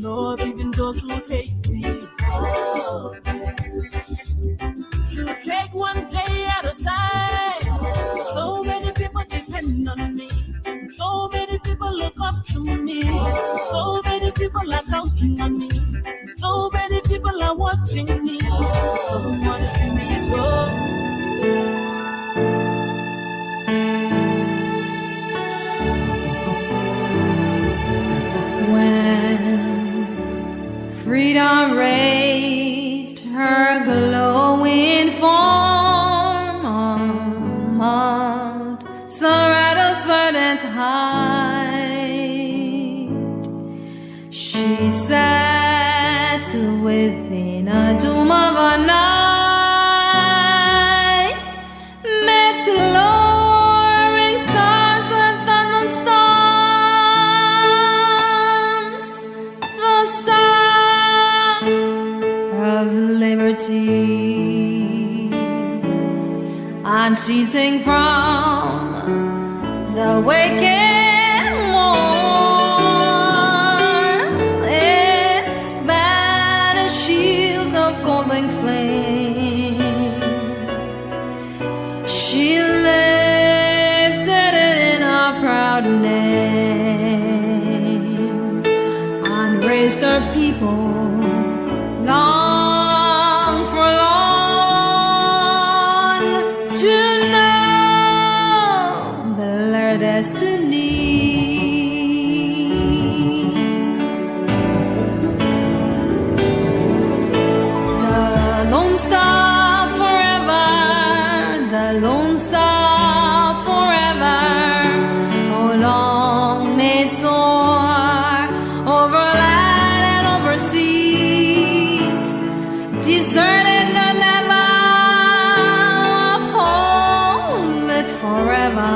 Lord, even those who hate me. Oh, to take one day at a time. So many people depend on me. So many people look up to me. So many people are counting on me. So many people are watching me. Someone is see me go. When freedom raised her glowing form on Mount Sorato's verdant height, she sat within a doom of a night, met lowering stars and thunderstorms, the star of liberty, unceasing from the waking morn, its banner shields of golden flame, she lifted it in her proud name, and raised her people long forlorn to know their destiny. The Lone Star forever, the Lone Star forever, oh long may it soar over land and over seas, deserted nor never, uphold it forever.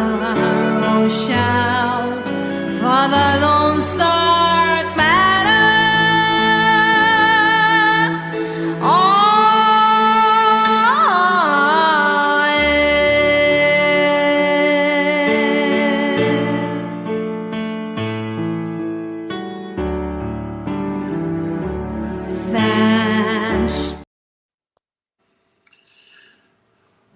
Oh, shout for the Lone Star banner. Oh, thanks.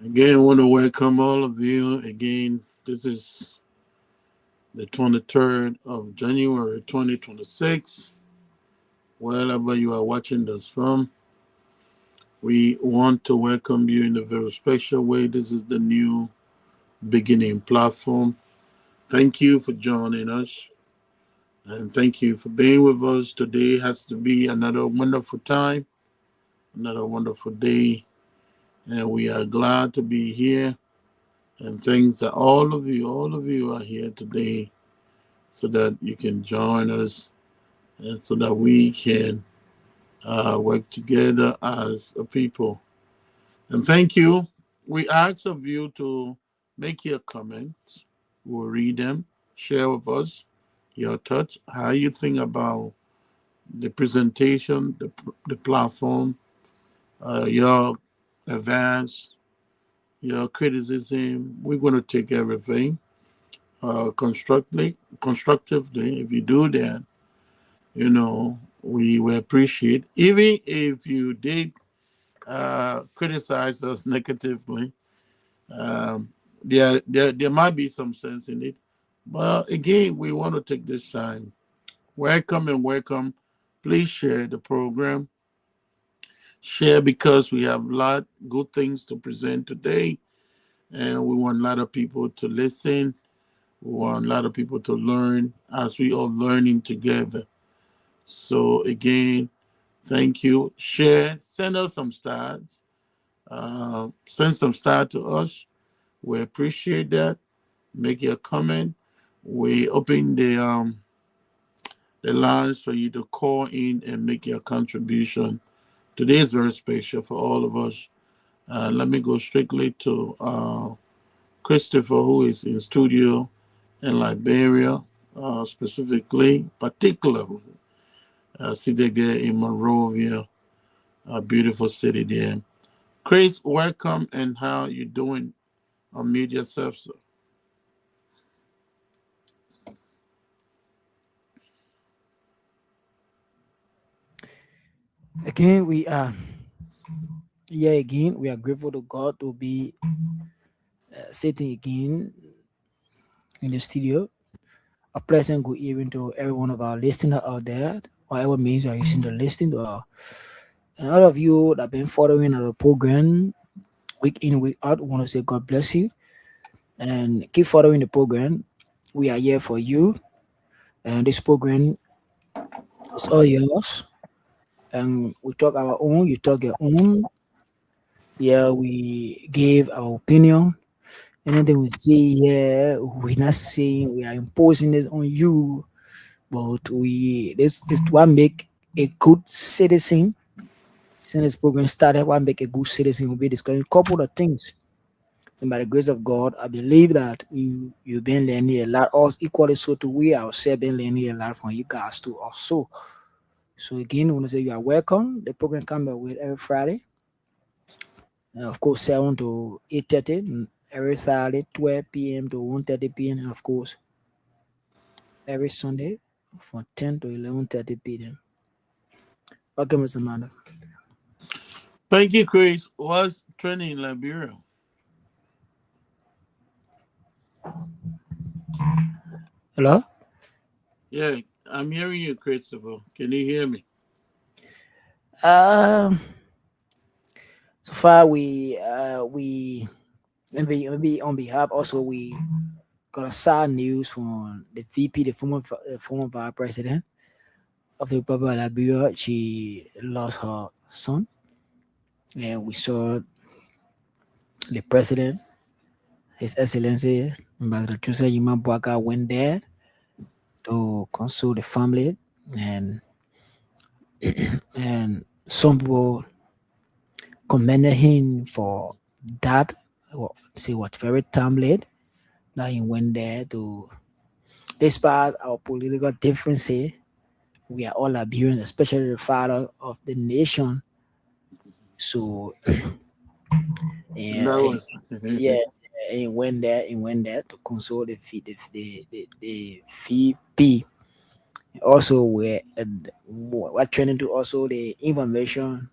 Again, I want to welcome all of you. Again, this is the 23rd of January 2026. Wherever you are watching this from, we want to welcome you in a very special way. This is the new beginning platform. Thank you for joining us. And thank you for being with us. Today has to be another wonderful time, another wonderful day. And we are glad to be here. And thanks that all of you are here today so that you can join us and so that we can work together as a people. And thank you. We ask of you to make your comments. We'll read them, share with us your thoughts, how you think about the presentation, the platform, your advance, your criticism. We're going to take everything constructively. If you do that, we will appreciate. Even if you did criticize us negatively, there might be some sense in it. But again, we want to take this time. Welcome and welcome. Please share the program. Share because we have a lot good things to present today, and we want a lot of people to listen. We want a lot of people to learn as we are learning together. So again, thank you. Share, send us some stars. Send some stars to us. We appreciate that. Make your comment. We open the lines for you to call in and make your contribution. Today is very special for all of us. Let me go strictly to Christopher, who is in studio in Liberia, particularly seated there in Monrovia, a beautiful city there. Chris, welcome, and how you doing? Unmute yourself, sir. Again, we are here again. We are grateful to God to be sitting again in the studio. A pleasant good evening to every one of our listeners out there, whatever means you are using to listen to our. And all of you that have been following our program week in, week out, we want to say God bless you and keep following the program. We are here for you, and this program is all yours. And we talk our own, you talk your own. Yeah, we give our opinion. Anything we see here, we're not saying we are imposing this on you, but this one make a good citizen. Since this program started, one make a good citizen will be discussing a couple of things. And by the grace of God, I believe that you've been learning a lot. Us equally so too. We ourselves been learning a lot from you guys too also. So again, I want to say you are welcome. The program comes with every Friday. Of course, 7 to 8:30. Every Saturday, 12 p.m. to 1:30 p.m. And of course, every Sunday from 10 to 11:30 p.m. Welcome, Mr. Amanda. Thank you, Chris. What's trending in Liberia? Hello? Yeah, I'm hearing you, Christopher. Can you hear me? Um, so far we maybe on behalf also we got a sad news from the VP, the former vice president of the Republic of Liberia. She lost her son, and we saw the president, His Excellency Ambassador Jose Yuma Bwaka, went there to console the family, and and some people commended him for that. Say what very timely that he went there to. Despite our political differences, we are all Liberians, especially the father of the nation. So, That and was. yes, and went there to console the VP. Also, we're training to also the information.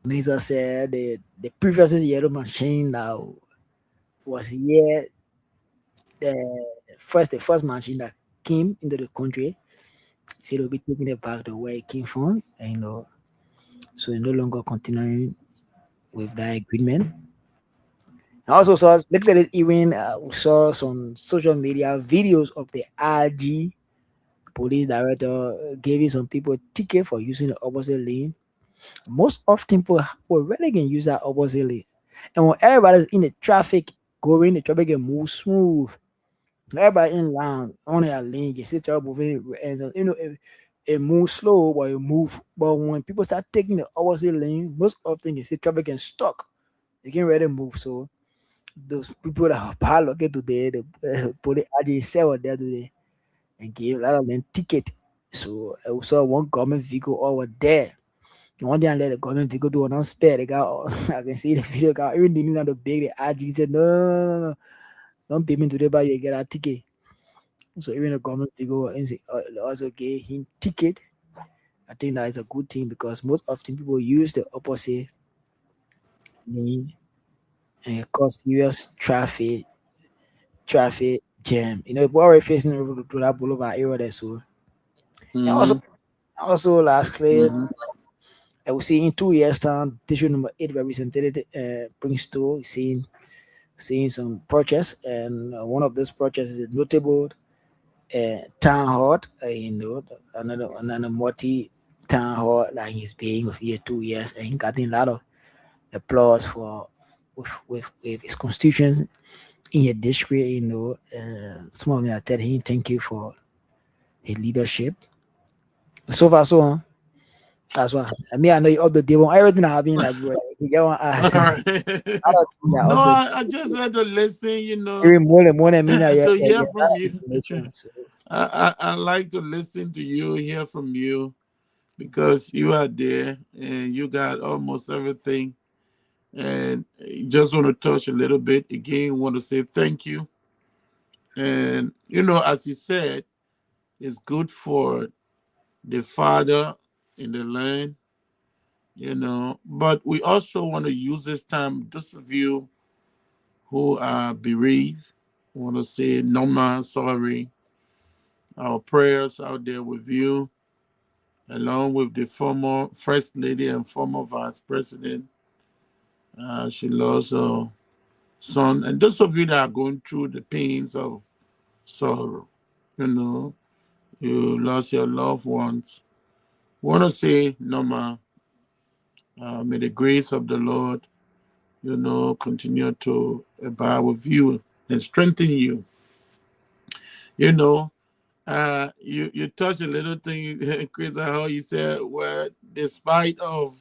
Minister said the previous yellow machine now was here. The first machine that came into the country, he said will be taking it back to where it came from, and so no longer continuing with that agreement. I also saw looked at it even we saw some social media videos of the RG police director giving some people a ticket for using the opposite lane. Most often people will really can use that opposite lane. And when everybody's in the traffic going, the traffic can move smooth. Everybody in line on their lane, you see trouble moving and it moves slow but it move. But when people start taking the opposite lane, most often you see traffic can stuck. They can't really move. So those people that are piloted today, the police actually sell there today and gave a lot of them ticket. So I saw one government vehicle over there. And one day I let the government vehicle do an spare. The guy, I can see the video guy, even didn't know the big the RG said, no, no, no, no, no, don't pay me today, but you get a ticket. So even the government vehicle also gave him ticket. I think that is a good thing because most often people use the opposite lane and it cause serious traffic jam. We're already facing to that boulevard area there. So and also Mm-hmm. also lastly, Mm-hmm. I will see in 2 years time, district number 8 representative brings to seeing some projects, and one of those projects is a notable town hall. Another multi town hall that he's being with here 2 years, and he got a lot of applause for with his constituents in your district. Some of them are telling him thank you for his leadership. So far, so on. That's why. I mean, I know you up the day one. Everything I have been like, bro, you get one All ask. I right. don't think you're No, up the I just had to listen, even more than me now. Yeah, to yeah, hear yeah. from you. Information. So I like to listen to you, hear from you, because you are there and you got almost everything. And just want to touch a little bit again. Want to say thank you. And as you said, it's good for the father in the land, but we also want to use this time, those of you who are bereaved, want to say, Norma, sorry, our prayers out there with you, along with the former First Lady and former Vice President. She lost her son. And those of you that are going through the pains of sorrow, you lost your loved ones. Want to say, Norma, may the grace of the Lord, continue to abide with you and strengthen you. You touched a little thing, Chris, how you said, well, despite of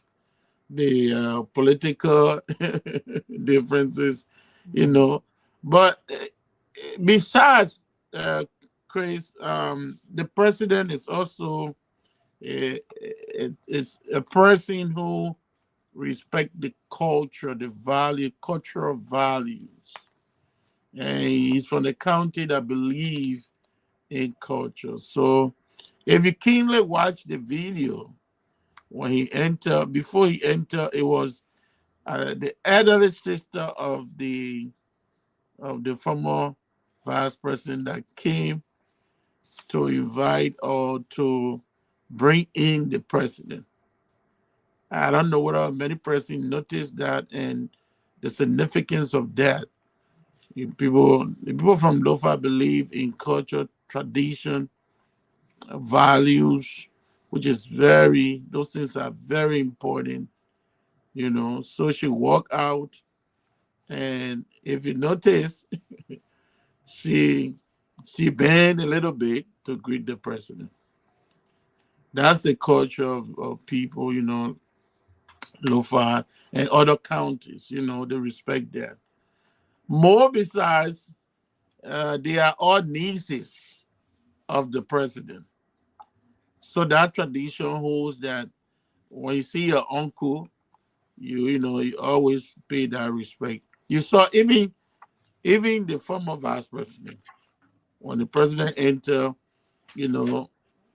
the political differences, but besides Chris, the president is also is a person who respect the culture, cultural values. And he's from the county that believe in culture. So if you keenly watch the video, before he entered, it was the elderly sister of the former vice president that came to invite or to bring in the president. I don't know whether many persons noticed that and the significance of that. The people from Lofa believe in culture, tradition, values, which is those things are very important, So she walked out, and if you notice, she bent a little bit to greet the president. That's the culture of people, Lofa and other counties, they respect that. More besides, they are all nieces of the president. So that tradition holds that when you see your uncle, you always pay that respect. You saw even the former vice president, when the president entered,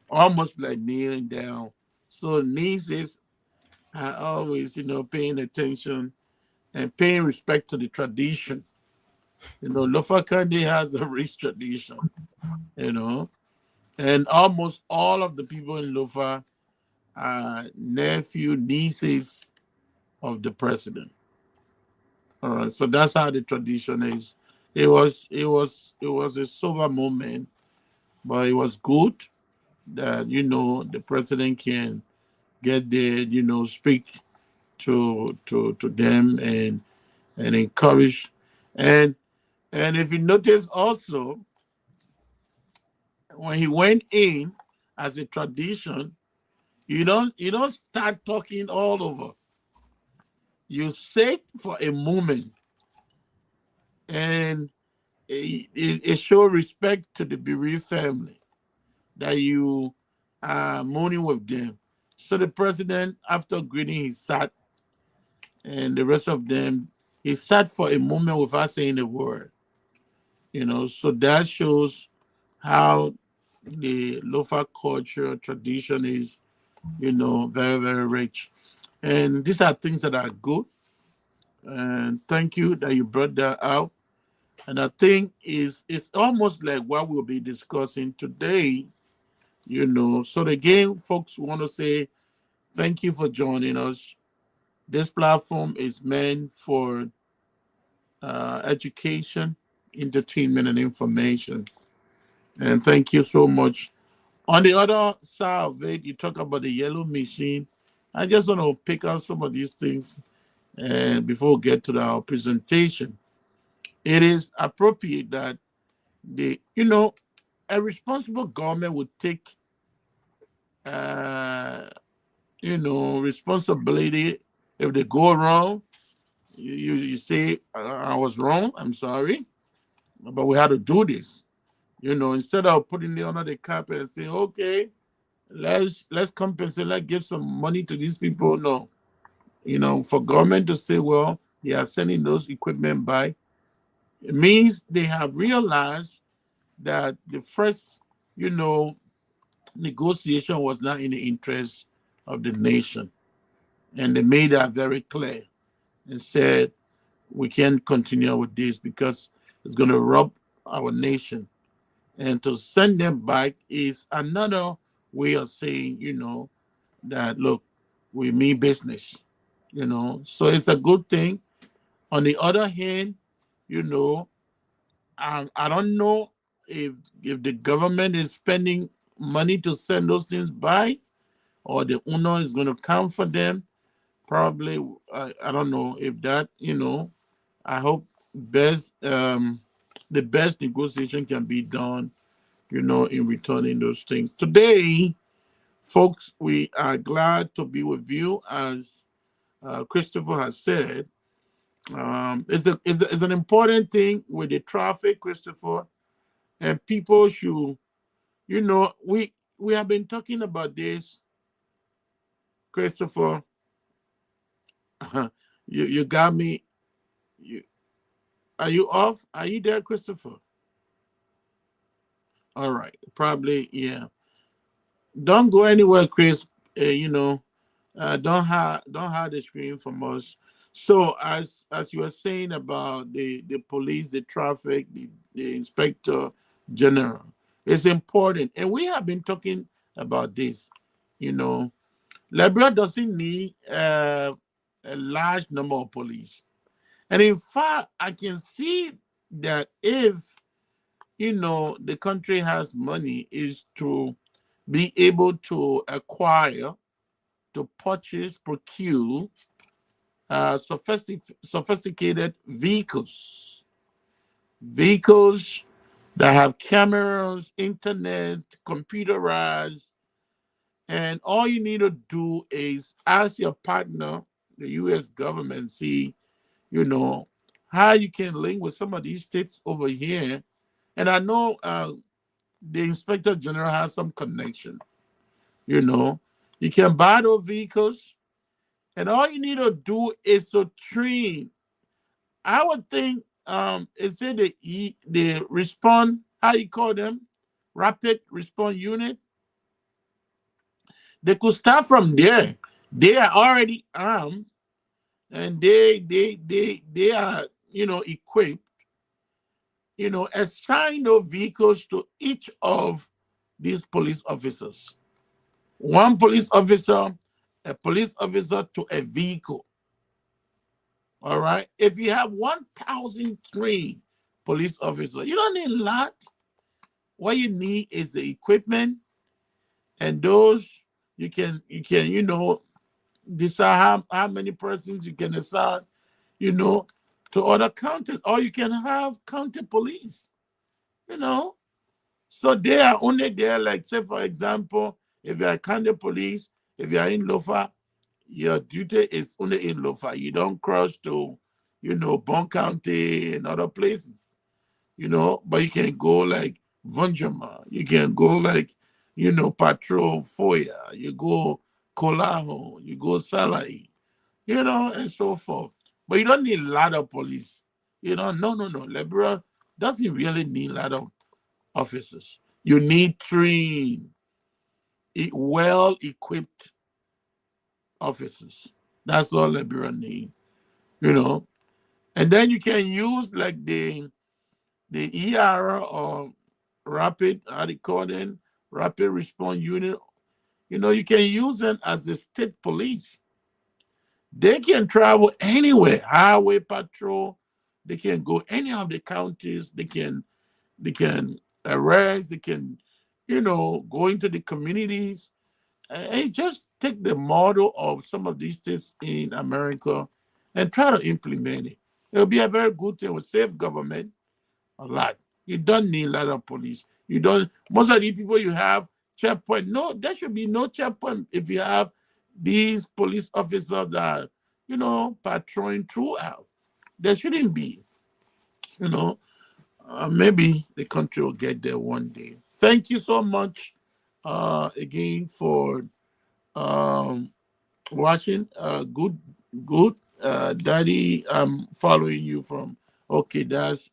almost like kneeling down. So nieces are always, paying attention and paying respect to the tradition. Lofa County has a rich tradition, and almost all of the people in Lofa are nieces of the president. All right, so that's how the tradition is. It was a sober moment, but it was good that the president can get there, speak to them and encourage. And if you notice also, when he went in, as a tradition, you don't start talking all over. You sit for a moment, and it shows respect to the bereaved family that you are mourning with them. So the president, after greeting, he sat, and the rest of them, he sat for a moment without saying a word. So that shows how the Lofa culture tradition is, very, very rich. And these are things that are good. And thank you that you brought that out. And I think it's almost like what we'll be discussing today, So again, folks, want to say thank you for joining us. This platform is meant for education, entertainment, and information. And thank you so much. On the other side of it, you talk about the yellow machine. I just want to pick out some of these things before we get to our presentation. It is appropriate that a responsible government would take, responsibility. If they go wrong, you say, I was wrong, I'm sorry, but we had to do this. Instead of putting it under the carpet and saying, okay, let's compensate, let's give some money to these people. No. For government to say, well, they are sending those equipment by, it means they have realized that the first, negotiation was not in the interest of the nation. And they made that very clear and said, we can't continue with this because it's going to rob our nation. And to send them back is another way of saying, that, look, we mean business, So it's a good thing. On the other hand, you know, I don't know if the government is spending money to send those things back or the owner is going to come for them. Probably, I don't know if that, I hope the best negotiation can be done, in returning those things. Today, folks, we are glad to be with you, as Christopher has said. It's an important thing with the traffic, Christopher, and people should, we have been talking about this, Christopher. You got me. Are you off? Are you there, Christopher? All right, probably, yeah. Don't go anywhere, Chris. Don't hide the screen from us. So as you were saying about the police, the traffic, the inspector general, it's important, and we have been talking about this. Liberia doesn't need a large number of police, and in fact, I can see that if the country has money, is to be able to acquire, to purchase, procure sophisticated vehicles that have cameras, internet, computerized, and all you need to do is ask your partner, the U.S. government, see, how you can link with some of these states over here. And I know the Inspector General has some connection. You can buy those vehicles, and all you need to do is to train. I would think, is it the respond, how you call them, rapid response unit? They could start from there. They are already armed, and they are equipped. Assign those vehicles to each of these police officers. One police officer, a police officer to a vehicle. All right. If you have 1,000 trained police officers, you don't need a lot. What you need is the equipment, and those you can decide how many persons you can assign, to other counties, or you can have county police. So they are only there, like, say, for example, if you are county police, if you are in Lofa, your duty is only in Lofa. You don't cross to, Bon County and other places, but you can go like Vonjama, you can go like, Patrol Foya, you go Kolaho, you go Salai, and so forth. But you don't need a lot of police. No. Liberia doesn't really need a lot of officers. You need trained, well-equipped officers. That's all Liberia need, And then you can use like the ER or rapid, how they call them, rapid response unit. You can use them as the state police. They can travel anywhere, highway patrol. They can go any of the counties. They can arrest. They can, go into the communities. And just take the model of some of these states in America and try to implement it. It'll be a very good thing. It will save government a lot. You don't need a lot of police. You don't. Most of the people you have checkpoint. No, there should be no checkpoint if you have these police officers that are, patrolling throughout. There shouldn't be. Maybe the country will get there one day. Thank you so much again for watching. Good. Daddy, I'm following you from. Okay, that's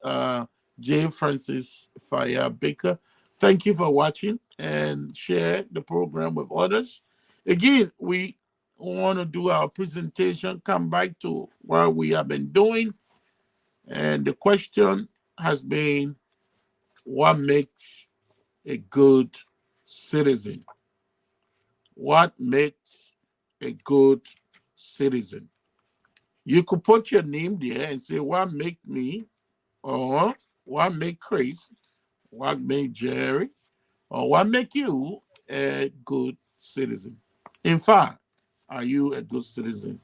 J. Francis Fire Baker. Thank you for watching, and share the program with others. Again, we want to do our presentation, come back to what we have been doing. And the question has been, what makes a good citizen? What makes a good citizen? You could put your name there and say, what make me, or what make Chris, what make Jerry, or what make you a good citizen? In fact, are you a good citizen?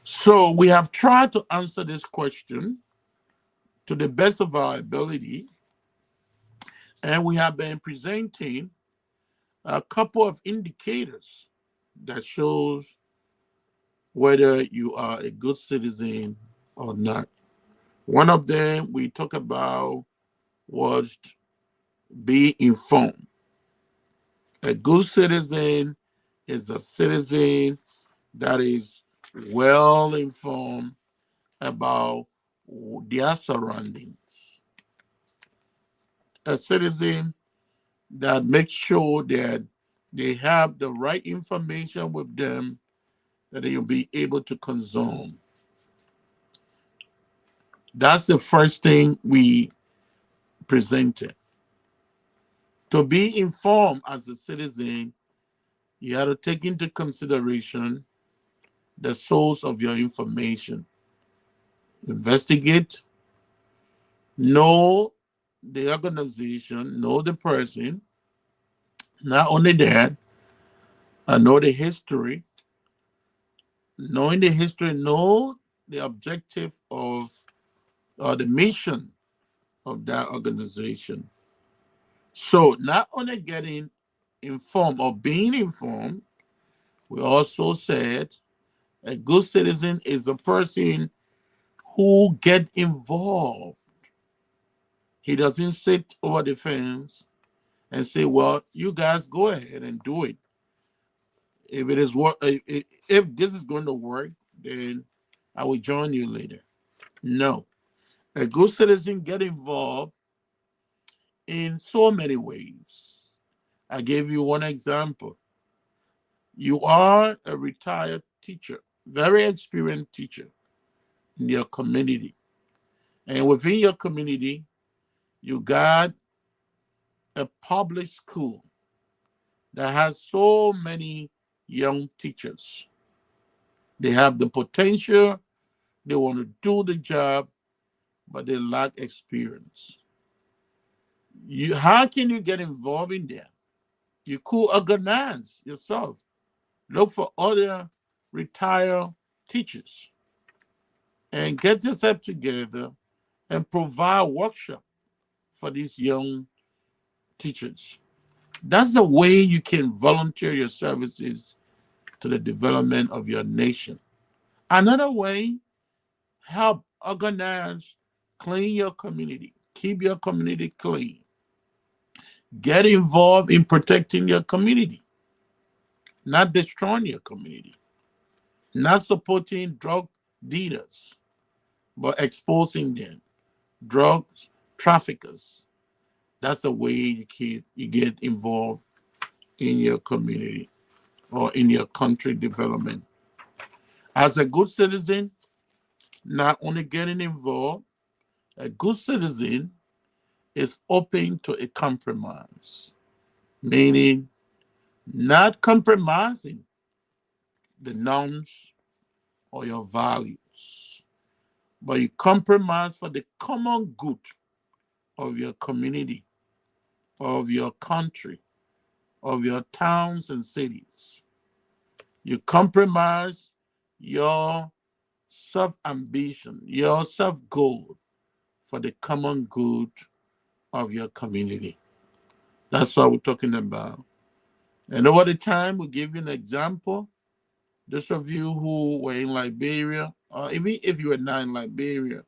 So we have tried to answer this question to the best of our ability, and we have been presenting a couple of indicators that shows whether you are a good citizen or not. One of them we talked about was be informed. A good citizen is a citizen that is well informed about their surroundings. A citizen that makes sure that they have the right information with them that they will be able to consume. That's the first thing we presented. To be informed as a citizen, you have to take into consideration the source of your information. Investigate, know the organization, know the person. Not only that, know the history. Knowing the history, know the objective of or the mission of that organization. So not only getting informed or being informed, we also said a good citizen is a person who get involved. He doesn't sit over the fence and say, "Well, you guys go ahead and do it. If it is what, if this is going to work, then I will join you later." No, a good citizen get involved in so many ways. I gave you one example. You are a retired teacher, very experienced teacher in your community. And within your community, you got a public school that has so many young teachers. They have the potential, they want to do the job, but they lack experience. How can you get involved in that? You could organize yourself. Look for other retired teachers and get yourself together and provide workshop for these young teachers. That's the way you can volunteer your services to the development of your nation. Another way, help organize, clean your community, keep your community clean. Get involved in protecting your community, not destroying your community, not supporting drug dealers, but exposing them, drugs traffickers. That's a way you get involved in your community or in your country development. As a good citizen, not only getting involved, a good citizen is open to a compromise, meaning not compromising the norms or your values, but you compromise for the common good of your community, of your country, of your towns and cities. You compromise your self ambition, your self goal for the common good of your community. That's what we're talking about. And over the time, we give you an example. Those of you who were in Liberia, or even if you were not in Liberia,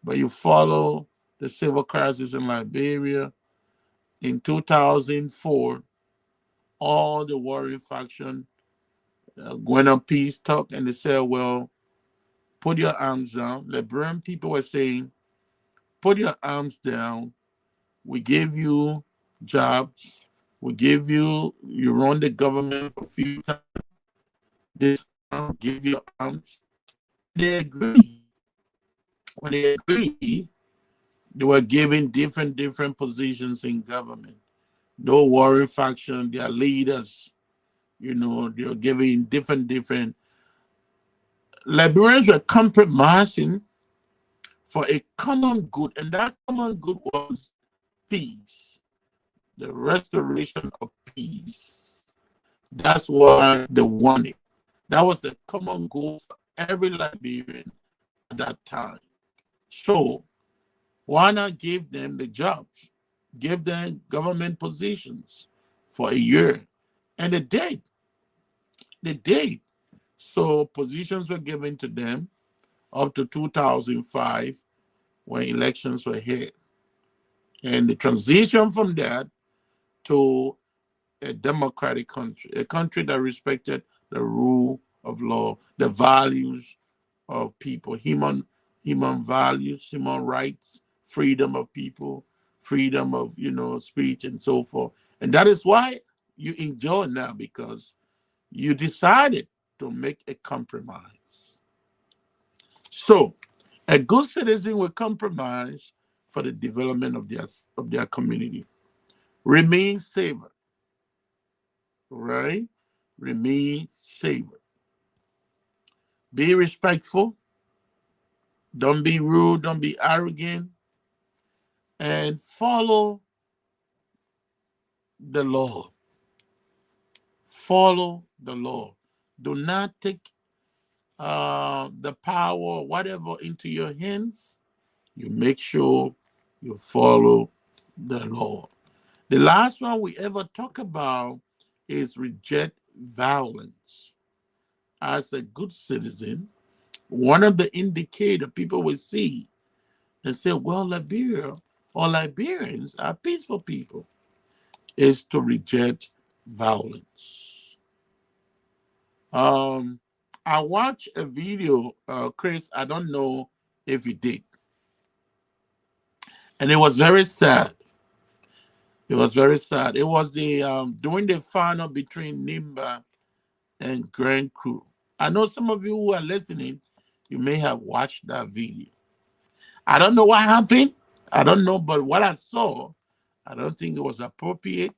but you follow the civil crisis in Liberia in 2004, all the warring faction went on peace talk and they said, well, put your arms down. Liberian people were saying, put your arms down. We gave you jobs. We give you, you run the government for a few times, this give you arms. They agree. When they agree, they were given different positions in government. No warring faction, their leaders, they were giving different. Liberians were compromising for a common good, and that common good was peace, the restoration of peace. That's why they wanted. That was the common goal for every Liberian at that time. So why not give them the jobs? Give them government positions for a year. And they did. They did. So positions were given to them up to 2005 when elections were held. And the transition from that to a democratic country, a country that respected the rule of law, the values of people, human values, human rights, freedom of people, freedom of speech and so forth. And that is why you enjoy now, because you decided to make a compromise. So a good citizen will compromise for the development of their community. Remain saver, right? Remain saver. Be respectful. Don't be rude. Don't be arrogant. And follow the law. Follow the law. Do not take the power or whatever into your hands. You make sure you follow the law. The last one we ever talk about is reject violence. As a good citizen, one of the indicators people will see and say, well, Liberia or Liberians are peaceful people, is to reject violence. I watched a video, Chris, I don't know if you did. And it was very sad. It was very sad. It was the during the final between Nimba and Grand Crew. I know some of you who are listening, you may have watched that video. I don't know what happened. I don't know, but what I saw, I don't think it was appropriate.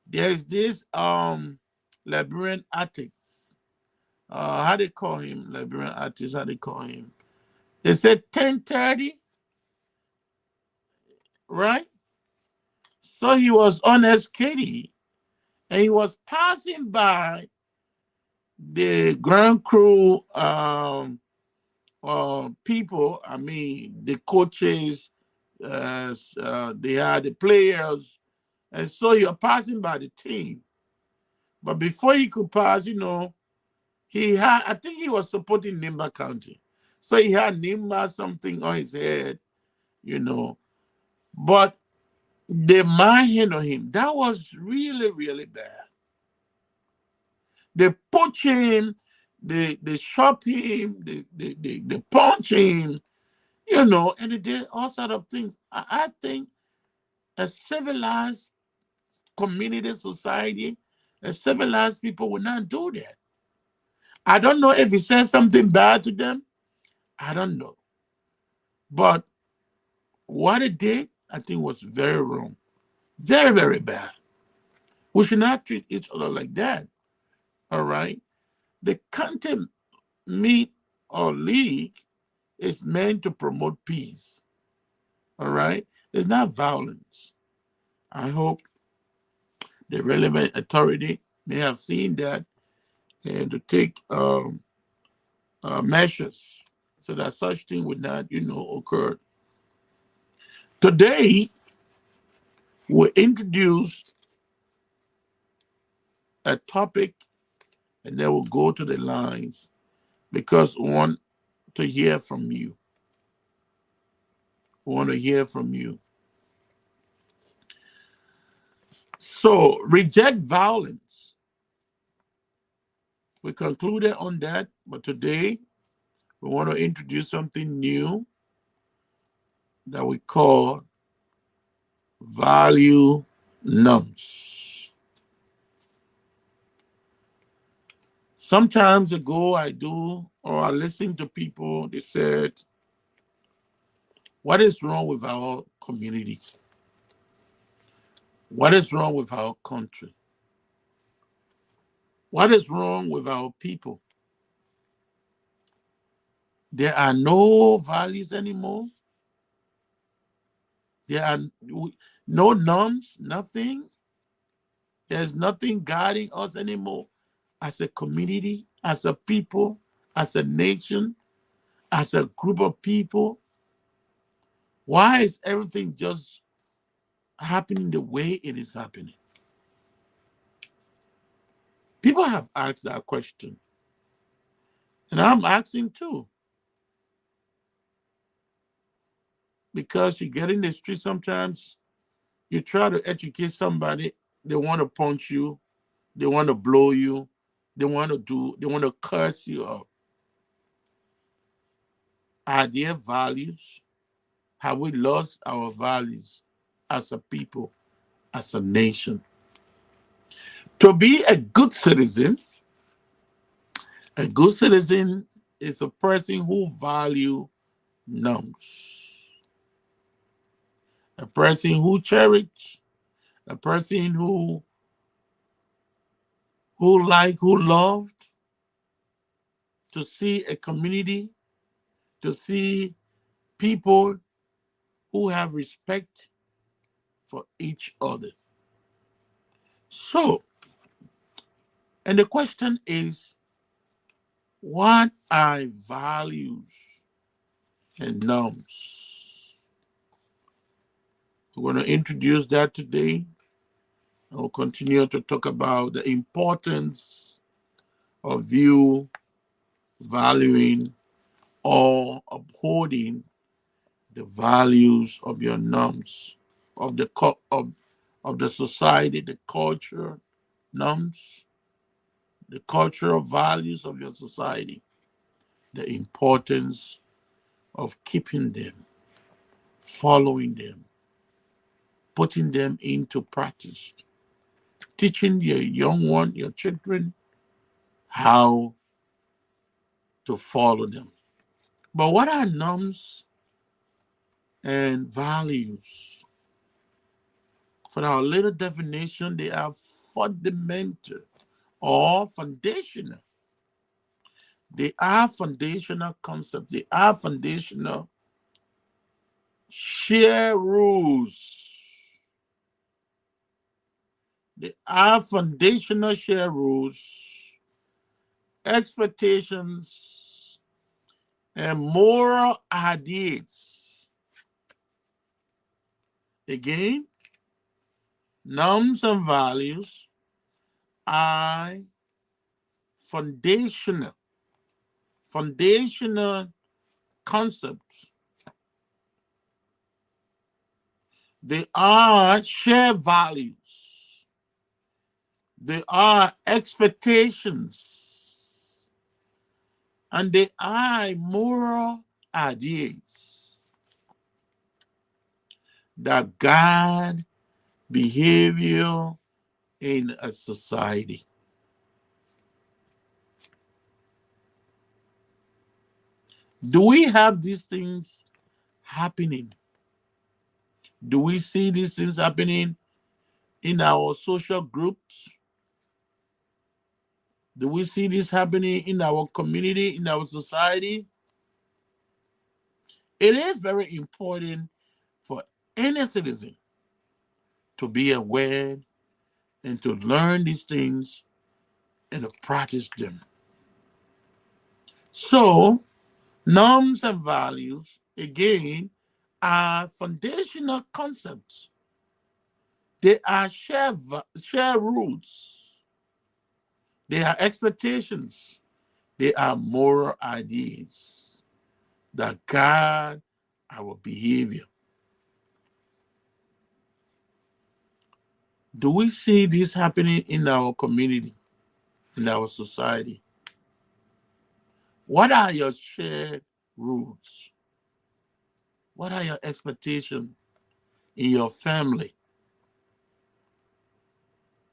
There's this Liberian artist. How they call him? Liberian artist, how they call him? They said 10:30, right? So he was on SKD and he was passing by the Grand Crew people. I mean, the coaches, they had the players, and so you're passing by the team. But before he could pass, he had, I think he was supporting Nimba County. So he had Nimba something on his head, But they manhandled him. That was really, really bad. They push him, they shove him, they punch him, and they did all sorts of things. I think a civilized community, society, a civilized people would not do that. I don't know if he said something bad to them. I don't know. But what it did, I think, was very wrong. Very, very bad. We should not treat each other like that. All right? The content meet or league is meant to promote peace. All right? It's not violence. I hope the relevant authority may have seen that and to take measures so that such thing would not, occur. Today, we introduce a topic and then we'll go to the lines because we want to hear from you. We want to hear from you. So, reject violence. We concluded on that, but today we want to introduce something new that we call value norms. Sometimes ago I do, or I listen to people, they said, what is wrong with our community? What is wrong with our country? What is wrong with our people? There are no values anymore. There are no norms, nothing. There's nothing guiding us anymore as a community, as a people, as a nation, as a group of people. Why is everything just happening the way it is happening? People have asked that question. And I'm asking too. Because you get in the street sometimes, you try to educate somebody, they want to punch you, they want to blow you, they want to curse you up. Are there values? Have we lost our values as a people, as a nation? To be a good citizen is a person who values norms, a person who cherishes, a person who loved to see a community, to see people who have respect for each other. So, and the question is, what are values and norms? We're going to introduce that today. We'll continue to talk about the importance of you valuing or upholding the values of your norms, of the society, the culture norms, the cultural values of your society, the importance of keeping them, following them, putting them into practice, teaching your children, how to follow them. But what are norms and values? For our little definition, they are fundamental or foundational. They are foundational concepts. They are foundational share rules. They are foundational share rules, expectations, and moral ideas. Again, norms and values are foundational concepts. They are shared values. They are expectations. And they are moral ideas that guide behavior in a society. Do we have these things happening? Do we see these things happening in our social groups? Do we see this happening in our community, in our society? It is very important for any citizen to be aware and to learn these things and to practice them. So, norms and values, again, are foundational concepts. They are shared rules. They are expectations. They are moral ideas that guide our behavior. Do we see this happening in our community, in our society? What are your shared rules? What are your expectations in your family,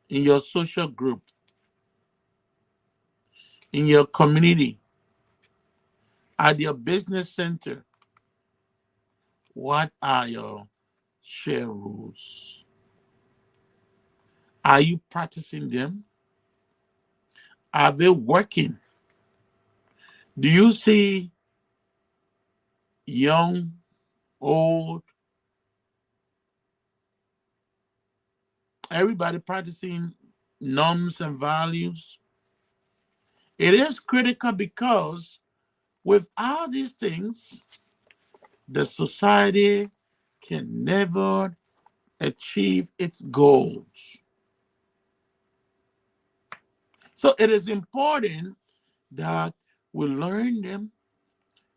in your social group? in your community, at your business center, what are your share rules? Are you practicing them? Are they working? Do you see young, old, everybody practicing norms and values? It is critical because without these things, the society can never achieve its goals. So it is important that we learn them.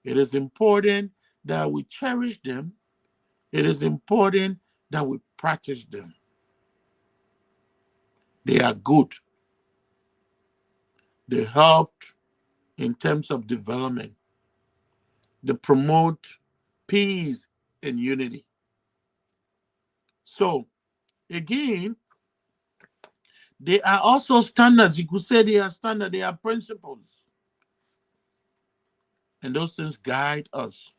It is important that we cherish them. It is important that we practice them. They are good. They help in terms of development. They promote peace and unity. So, again, they are also standards. You could say they are standards, they are principles. And those things guide us.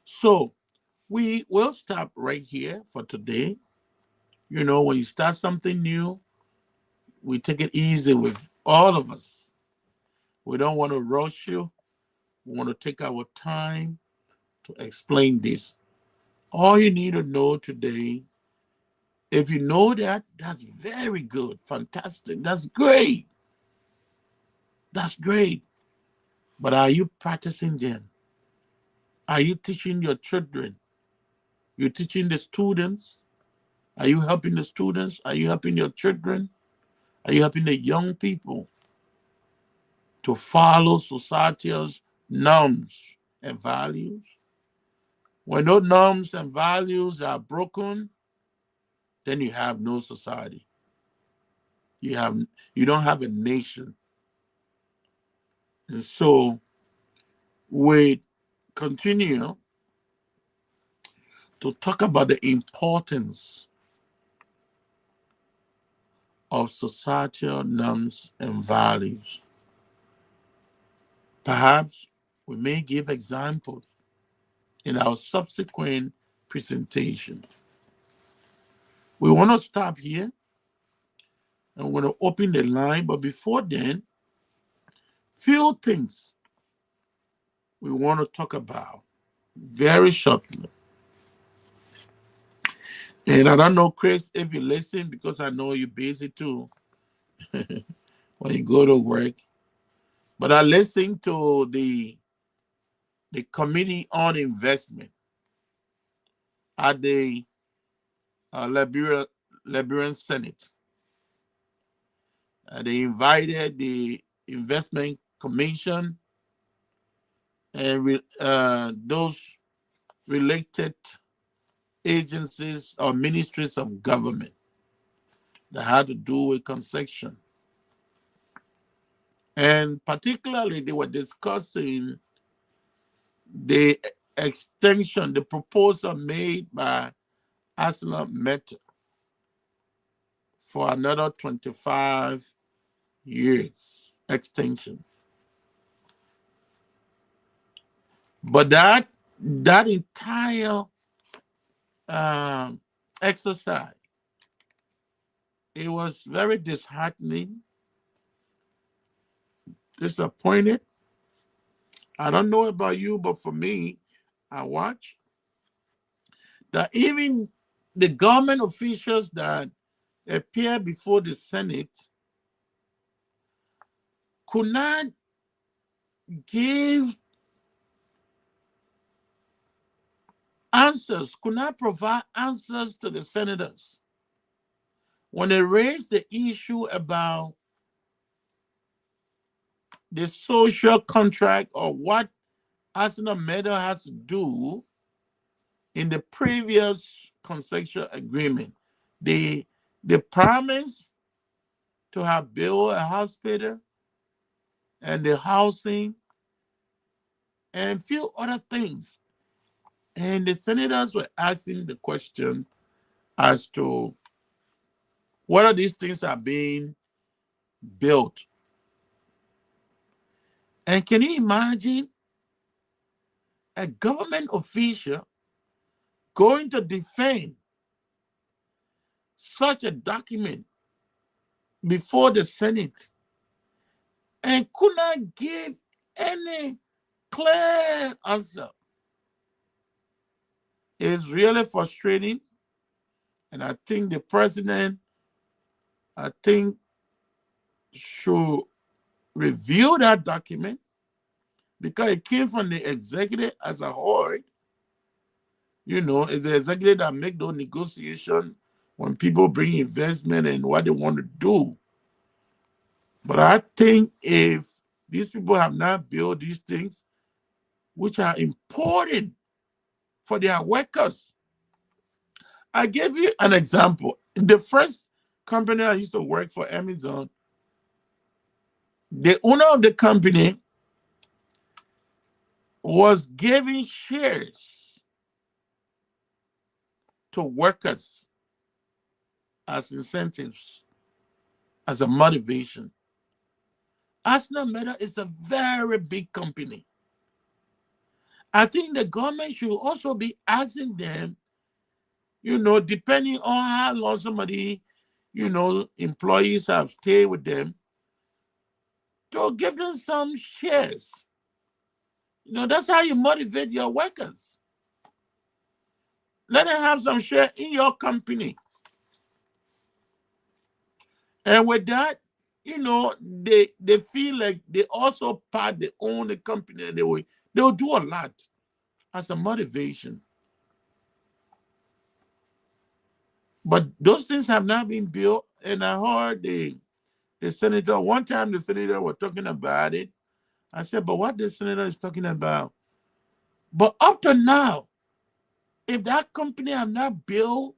So, we will stop right here for today. You know, when you start something new, we take it easy with all of us. We don't want to rush you. We want to take our time to explain this. All you need to know today, if you know that, that's very good, fantastic, that's great. That's great. But are you practicing them? Are you teaching your children? You're teaching the students? Are you helping the students? Are you helping your children? Are you helping the young people to follow society's norms and values? When those norms and values are broken, then you have no society. You don't have a nation. And so we continue to talk about the importance of societal norms and values. Perhaps we may give examples in our subsequent presentation. We want to stop here and we're going to open the line, but before then, few things we want to talk about very shortly. And I don't know, Chris, if you listen, because I know you're busy too when you go to work. But I listened to the Committee on Investment at the Liberian Senate. They invited the Investment Commission and those related agencies or ministries of government that had to do with construction. And particularly, they were discussing the extension, the proposal made by ArcelorMittal for another 25 years extension. But that entire exercise, it was very disheartening, disappointed. I don't know about you, but for me, I watched that even the government officials that appeared before the Senate could not give answers, could not provide answers to the senators when they raised the issue about the social contract or what ArcelorMittal has to do in the previous concession agreement. They promised to have built a hospital and the housing and a few other things. And the senators were asking the question as to whether these things are being built. And can you imagine a government official going to defend such a document before the Senate and could not give any clear answer? It's really frustrating. And I think the president, should review that document because it came from the executive as a whole. You know, it's the executive that make those negotiations when people bring investment and what they want to do. But I think if these people have not built these things, which are important for their workers. I gave you an example. The first company I used to work for, Amazon, the owner of the company was giving shares to workers as incentives, as a motivation. Arsenal Metal is a very big company. I think the government should also be asking them, you know, depending on how long somebody, you know, employees have stayed with them, to give them some shares. You know, that's how you motivate your workers. Let them have some share in your company. And with that, you know, they feel like they also they own the company, and they'll do a lot as a motivation. But those things have not been built, and I heard the senator, one time the senator was talking about it. I said, but what the senator is talking about? But up to now, if that company have not built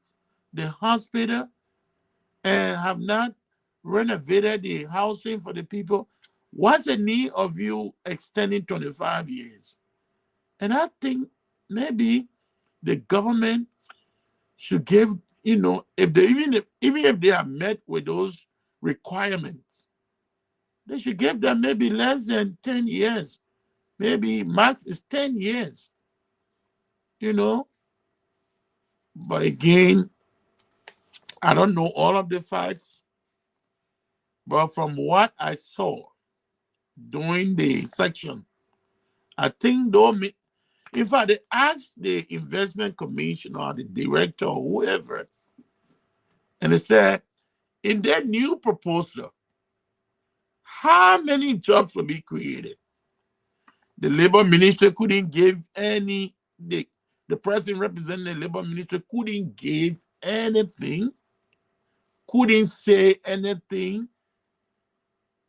the hospital and have not renovated the housing for the people, what's the need of you extending 25 years? And I think maybe the government should give, you know, if they even if they have met with those requirements, they should give them maybe less than 10 years. Maybe max is 10 years, you know. But again, I don't know all of the facts. But from what I saw during the section, I think in fact, they asked the investment commissioner or the director or whoever, and they said, in their new proposal, how many jobs will be created? The labor minister couldn't give any, the president representing the labor minister couldn't give anything, couldn't say anything,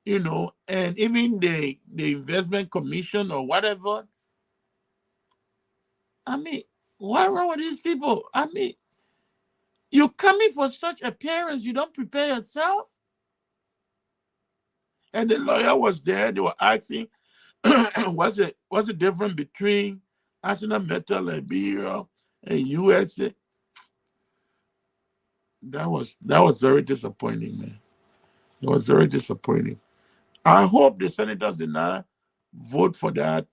you know, and even the investment commission or whatever. I mean, what's wrong with these people? I mean, you coming for such appearance, you don't prepare yourself? And the lawyer was there, they were asking, what's the difference between Arsenal Metal, Liberia, and USA? That was very disappointing, man. It was very disappointing. I hope the senators did not vote for that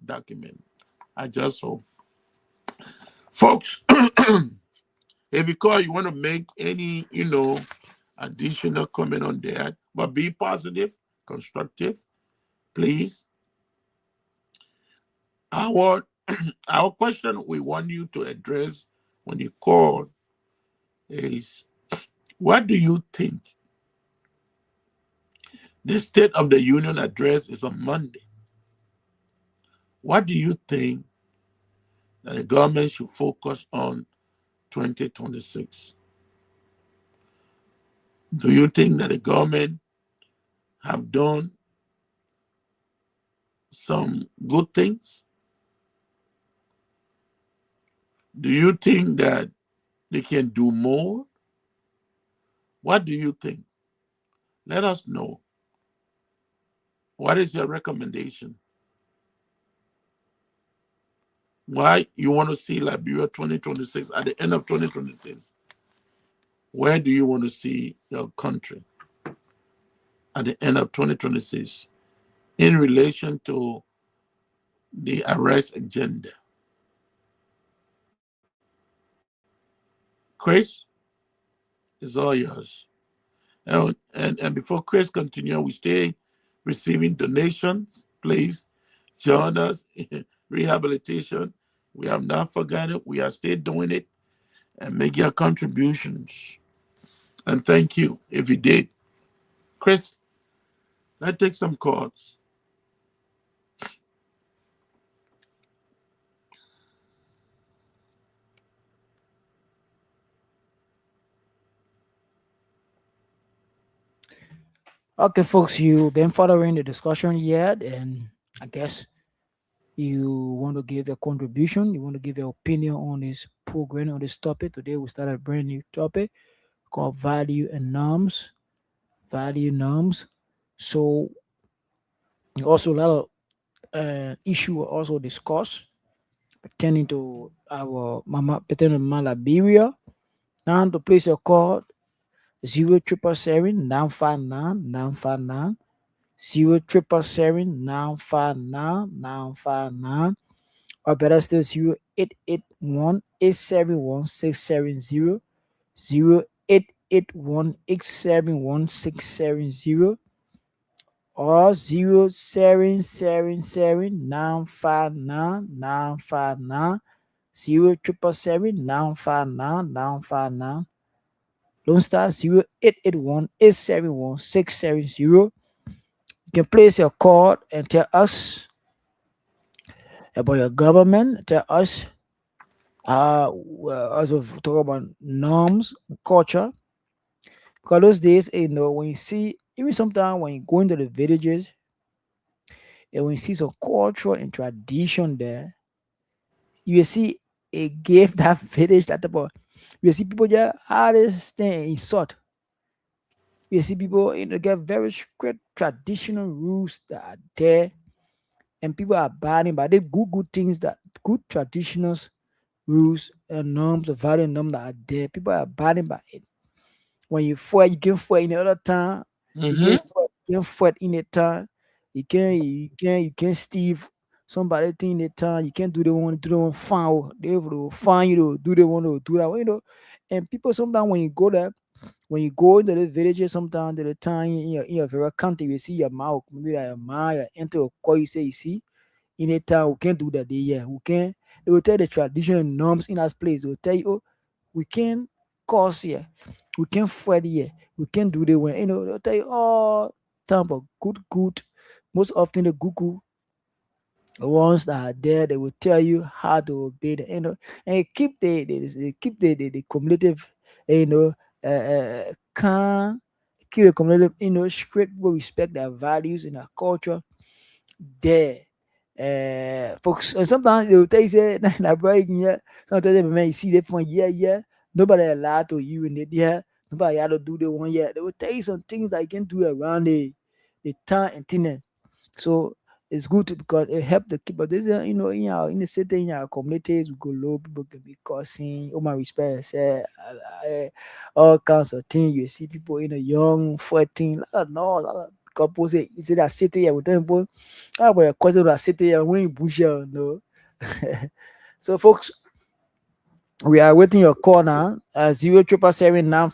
document. I just hope. Folks, if you call, you want to make any, you know, additional comment on that, but be positive, constructive, please. Our question we want you to address when you call is, what do you think? The State of the Union address is on Monday. What do you think that the government should focus on 2026? Do you think that the government have done some good things? Do you think that they can do more? What do you think? Let us know. What is your recommendation? Why you want to see Liberia 2026 at the end of 2026? Where do you want to see your country at the end of 2026? in relation to the arrest agenda. Chris, it's all yours. And before Chris continue, we stay receiving donations. Please join us in rehabilitation. We have not forgotten. We are still doing it, and make your contributions. And thank you if you did. Chris, let's take some calls. Okay, folks, you've been following the discussion yet, and I guess you want to give a contribution, you want to give your opinion on this program, on this topic. Today we started a brand new topic called value and norms. Value norms. So also a lot of issue were also discussed pertaining to our mama pertaining to Mama Liberia. Now to place your call 0 777 959 0 777 959 or better still 0881 0881 or 0 777 959 0 Lone Star 0881 You can place your call and tell us about your government, tell us also talk about norms, culture. Because those days, when you see, even sometimes when you go into the villages, and when you see some culture and tradition there, you will see a gift that village that about. You will see people just how they stay in sort. You see people get very strict traditional rules that are there, and people are abiding by the good things that good traditional rules and norms, the value and norms that are there. People are abiding by it. When you fight, you can fight in the other time. Mm-hmm. You can fight in the time. You can Steve somebody thing in the time. You can't do the one fine. They will find you to do the one to do that. And people sometimes when you go there, when you go into the villages, sometimes to the time in your very country, you see your mouth, maybe like your mouth, you enter a call, you say, you see, in a town, we can't do that. We can. They will tell the traditional norms in that place. They will tell you, oh, we can cause here, we can fight here, we can do the way. They'll tell you all time of good. Most often the good ones that are there, they will tell you how to obey and keep they keep the cumulative, you know, can keep the cumulative, strict people respect their values and their culture there. Folks, and sometimes they will tell you, say, nah, bro, yeah. Sometimes they man, you see that point, yeah. Nobody allowed to you in it, yeah. Nobody had to do the one, yeah. They will tell you some things that you can do around the town and thing. So it's good to, because it help the keep. But this, in the city, in our communities, we go low. People can be cursing. Oh my respect, say, all kinds of things. You see people in a young 14, I don't know, a lot of couples say, you see that city here with them, people. I will question that city here when you push here, no. So, folks, we are waiting your call now. 0 0 0881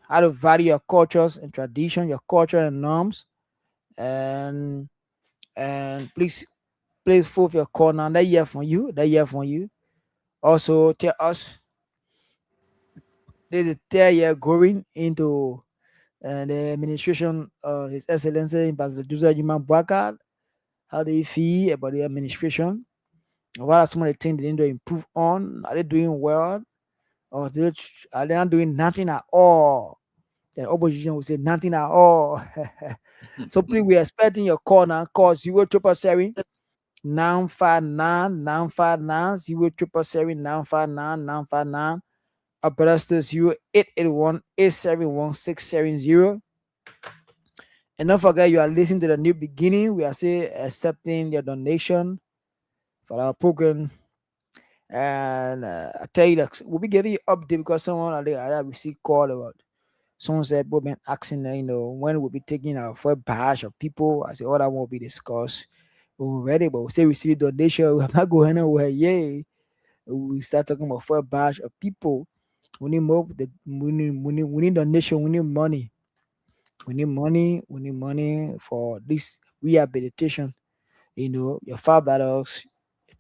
how to value your cultures and tradition, your culture and norms. And please forth your call now. That year from you. Also tell us there's a 10 year going into the administration of His Excellency Ambassador Joseph Juma Bwakad. How do you feel about the administration? What are some of the things they need to improve on? Are they doing well? Or are they not doing nothing at all? The opposition will say nothing at all. So please, we're expecting your call now. Call 0 959 959 0 959 Operator 0881 And don't forget, you are listening to the new beginning. We are still accepting your donation for our program. And I tell you that we'll be giving you update because someone I received call about someone said we've been asking when we'll be taking our first batch of people. I said all that won't be discussed. We're ready, but we say we see donation, we're not going anywhere. Yay. We start talking about first batch of people. We need more we need donation, we need money. We need money, we need money for this rehabilitation. Your $5, your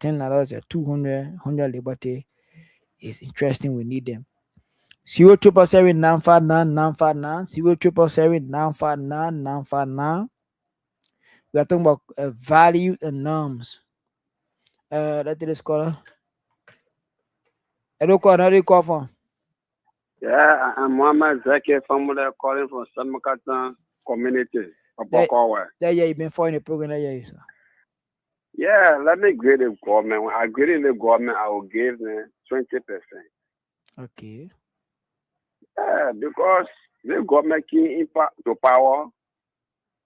$10, your 200 liberty is interesting. We need them. 0777959 0777959. We are talking about value and norms. Let's do this caller. Hello, caller. How do you call from? Yeah, I'm Muhammad Zaki from there calling from Samakatan community. Yeah, you've been following the program. Yeah, sir. Yeah, let me grade the government. When I grade the government, I will give them 20%. Okay. Yeah, because the government came to power,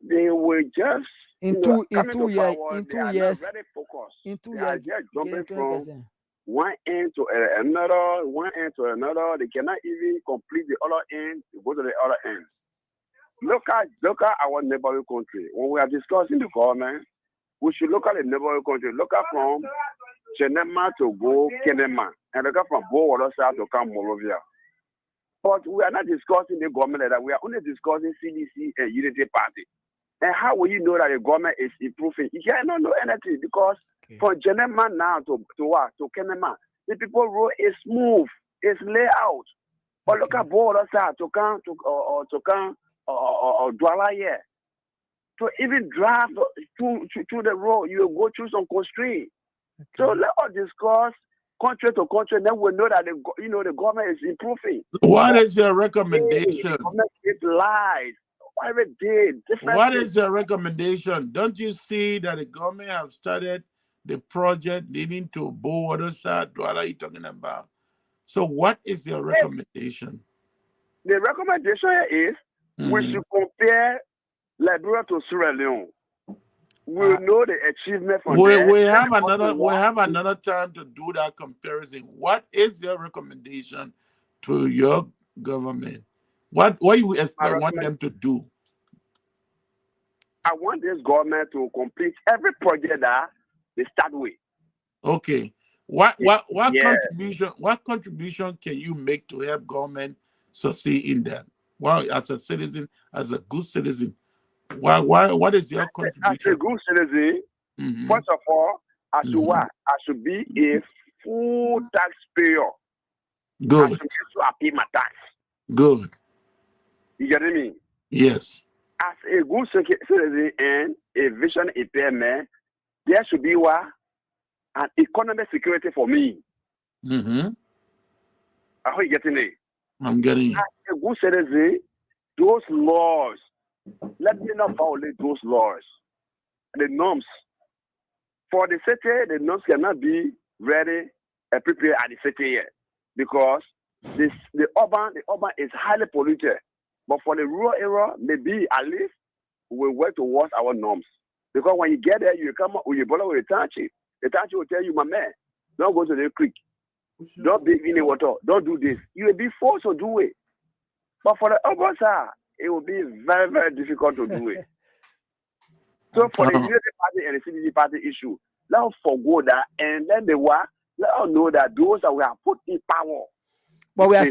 they will just in 2 years, very focused. In 2 They years, are just jumping from 20%. one end to another. They cannot even complete the other end to go to the other end. Look at our neighboring country. When we are discussing the government, we should look at the neighboring country. Look at from Chenema to go Kenema, and look at from Bowarosa to come Morovia. But we are not discussing the government like that. We are only discussing CDC and Unity Party. And how will you know that the government is improving? You cannot know anything because from Genema now to Kenema, the people road is smooth, it's laid out. But look at Bowarosa to come Douala here. To even drive to the road, you will go through some constraint. Okay. So let us discuss country to country, then we know that the government is improving. What is your recommendation? The government is lies every day. What is your recommendation? Don't you see that the government have started the project leading to Bowarosa? What are you talking about? So what is your recommendation? The recommendation is we should compare Liberia to Sierra Leone. We know the achievement from there. We have another time to do that comparison. What is your recommendation to your government? What you want them to do? I want this government to complete every project that they start with. Okay. What contribution can you make to help government succeed in that? Well, as a citizen, as a good citizen, what is your contribution? As a good citizen, first of all, I should be a full taxpayer. Good. I pay my tax. Good. You get me? Yes. As a good citizen and a vision impairment, there should be an economic security for me. I hope you getting it. I'm getting it. As a good citizen, those laws, let me not violate those laws. The norms. For the city, the norms cannot be ready and prepared at the city yet. Because the urban is highly polluted. But for the rural area, maybe at least we work towards our norms. Because when you get there, you come up with your brother with a township. The township will tell you, my man, don't go to the creek. Don't be in the water. Don't do this. You will be forced to do it. But for the urban side, it will be very, very difficult to do it. So for the Unity Party and the CDC Party issue, let us forgo that and let us know that those that we have put in power. But we are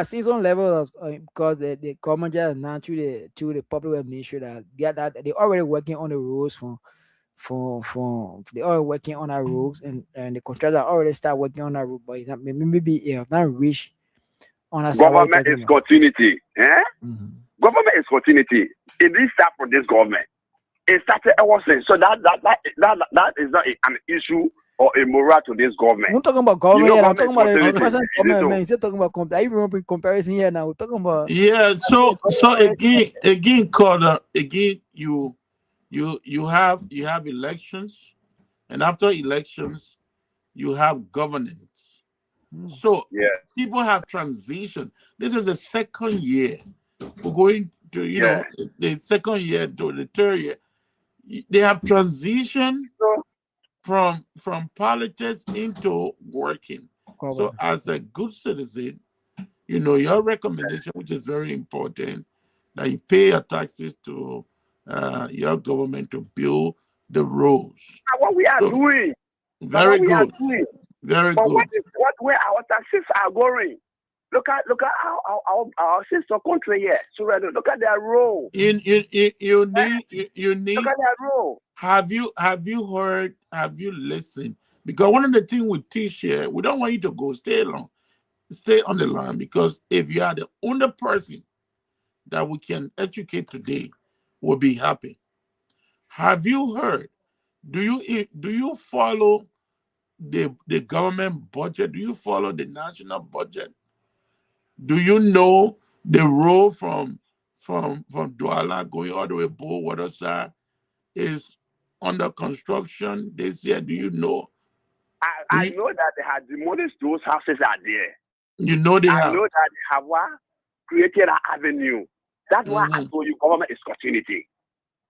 seeing some level of because the government just now through the public administration that they already working on the rules they are working on our rules and the contractor already start working on our rules, but maybe not reach on our government is continuity. Government is continuity. It didn't start from this government. It started ever since. So that is not an issue or a moral to this government. We're talking about government. I'm talking about the present government. Man. You're talking about I remember comparison here now. We're talking about so again, Carter, again you have elections, and after elections you have governance. So people have transition. This is the second year. We're going to the second year to the third year. They have transition from politics into working. So Correct. as a good citizen, you know, your recommendation, which is very important, that you pay your taxes to your government to build the roads. And what we are So doing. But very what we are good, doing. very But good. what where our taxes are going? Look at our sister country here. So look at their role. You need Look at their role. Have you heard? Have you listened? Because one of the things we teach here, we don't want you to go. Stay on the line, because if you are the only person that we can educate today, we'll be happy. Have you heard? Do you follow the government budget? Do you follow the national budget? Do you know the road from Douala going all the way Bo Waterside is under construction this year? Do you know? I know that they had demolished those houses are there. You know they I have. know that they have created an avenue. That's why I told you government is continuity.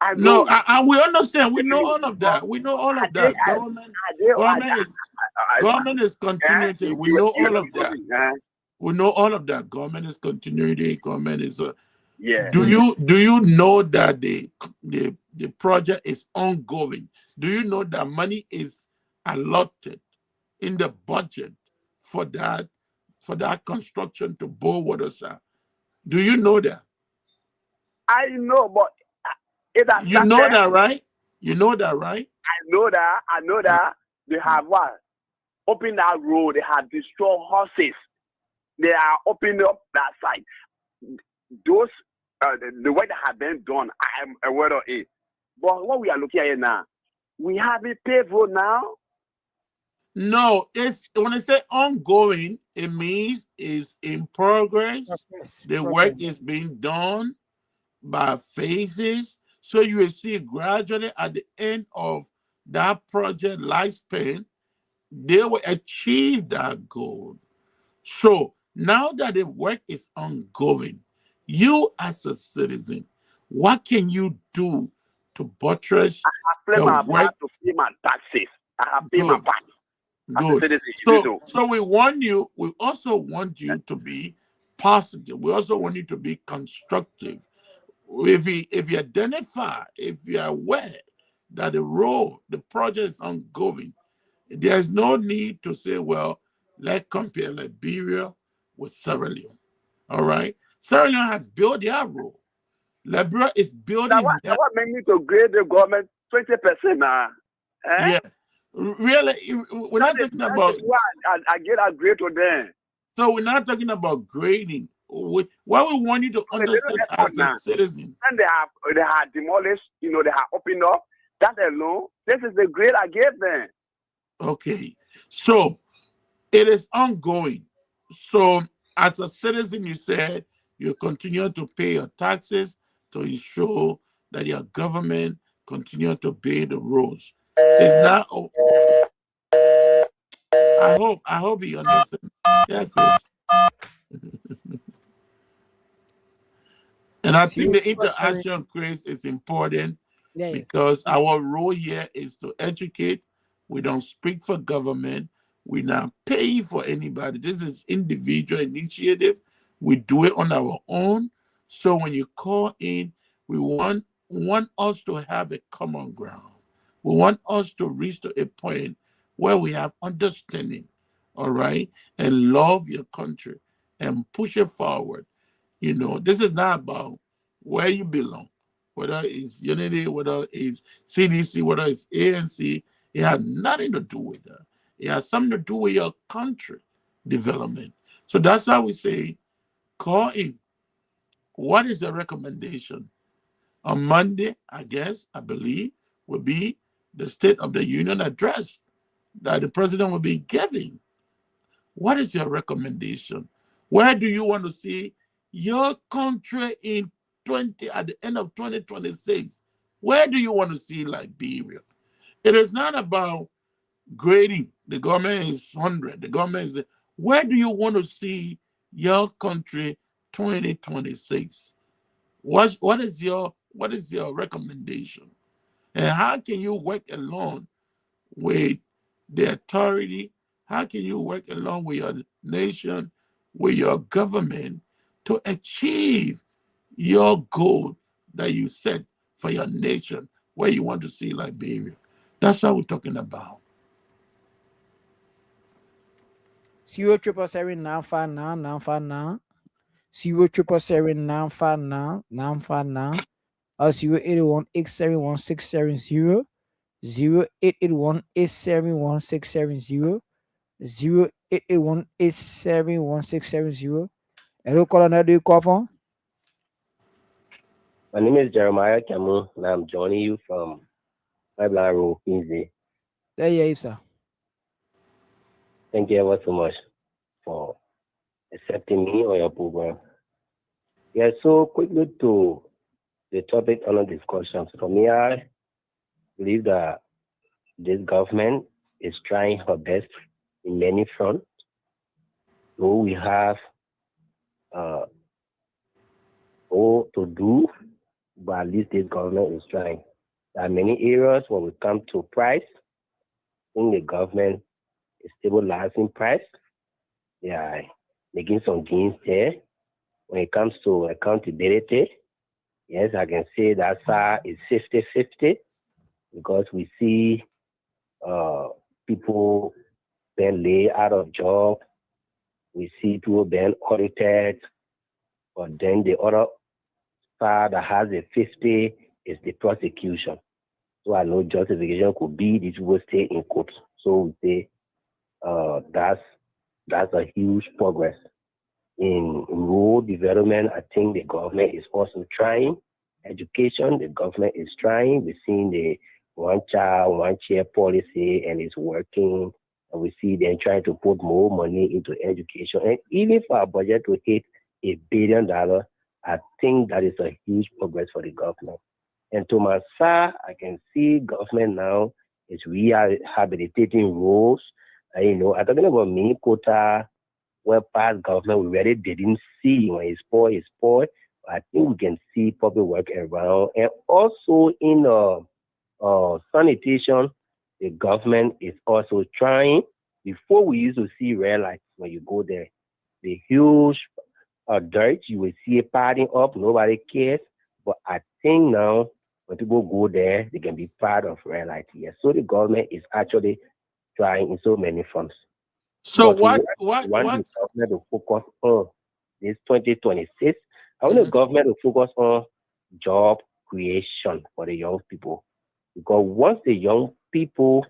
I know. No, and we understand. We know all of that. We know all of that. Government is continuity. We know all of that. We know all of that. Government is continuity. Government is. Yeah. Do you know that the project is ongoing? Do you know that money is allotted in the budget for that construction to Bo Waterside? Do you know that? I know, but you know that, right? You know that, right? I know that they have opened that road. They have destroyed horses. They are opening up that side. Those the way that have been done, I am aware of it. But what we are looking at here now, we have a paved road now. No, it's when I say ongoing, it means it's in progress. Yes. The work is being done by phases. So you will see gradually at the end of that project lifespan, they will achieve that goal. So now that the work is ongoing, you as a citizen, what can you do to buttress I have my part to pay my taxes. I have paid my part. Good. So we also want you to be positive. We also want you to be constructive. If you identify, if you're aware that the project is ongoing, there's no need to say, well, let's compare Liberia with Sierra Leone. All right? Sierra Leone has built their road. Liberia is building. That what made me to grade the government 20% now. Yeah. Really, we're not talking about. I get a grade to them. So we're not talking about grading. What we want you to understand as a citizen. And they have demolished, they have opened up. That alone, this is the grade I gave them. Okay, so it is ongoing. So as a citizen, you said you continue to pay your taxes to ensure that your government continue to pay the roads. It's not. I hope you understand. Yeah, Chris. And I think the interaction, Chris, is important because our role here is to educate. We don't speak for government. We not pay for anybody. This is individual initiative. We do it on our own. So when you call in, we want us to have a common ground. We want us to reach to a point where we have understanding, all right, and love your country and push it forward. This is not about where you belong, whether it's Unity, whether it's CDC, whether it's ANC. It has nothing to do with that. It has something to do with your country development. So that's why we say, call in. What is the recommendation? On Monday, I believe, will be the State of the Union address that the president will be giving. What is your recommendation? Where do you want to see your country at the end of 2026? Where do you want to see Liberia? It is not about grading. The government is 100. The government is. Where do you want to see your country 2026? What is your recommendation? And how can you work along with the authority? How can you work along with your nation, with your government to achieve your goal that you set for your nation, where you want to see Liberia? That's what we're talking about. 0777959 0777959 or 081871670 088187160 088187160. Hello, Colonel, do you call for? My name is Jeremiah Camu, and I'm joining you from Pipeline Road, Queensway. There you are, sir. Thank you ever so much for accepting me on your program. Yeah, so quickly to the topic under discussion. For me, I believe that this government is trying her best in many fronts. So we have all to do, but at least this government is trying. There are many areas when we come to price, I think the government is stabilizing price. They are making some gains there. When it comes to accountability, yes, I can say that is 50-50 because we see people being laid out of job. We see people being audited, but then the other side that has a 50 is the prosecution. So I know justification could be these people stay in court. So we say that's a huge progress. In rural development, I think the government is also trying. Education, the government is trying. We've seen the one child, one chair policy, and it's working. And we see them trying to put more money into education. And even for our budget to hit $1 billion, I think that is a huge progress for the government. And to my side, I can see government now is rehabilitating roads. I'm talking about mini quota, where past government we really didn't see when it's spoiled. I think we can see public work around. And also in sanitation, the government is also trying. Before we used to see red lights when you go there. The huge dirt, you will see it piling up, nobody cares. But I think now when people go there, they can be part of red light here. So the government is actually trying in so many fronts. So but what the government to focus on this 2026. I want the government to focus on job creation for the young people. Because once the young people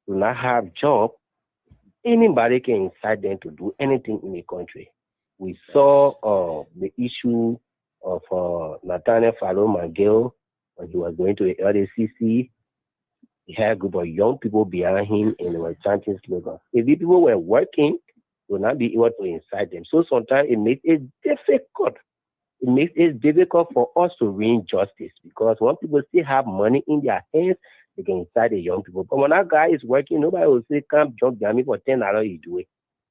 do not have job, anybody can incite them to do anything in the country. We saw the issue of Nathaniel Falo McGill when he was going to the LACC. He had a group of young people behind him and they were chanting slogans. If the people were working, they would not be able to incite them. So sometimes it makes it difficult. It makes it difficult for us to win justice because when people still have money in their hands, they can incite the young people. But when that guy is working, nobody will say, come jump behind me for $10, you do it.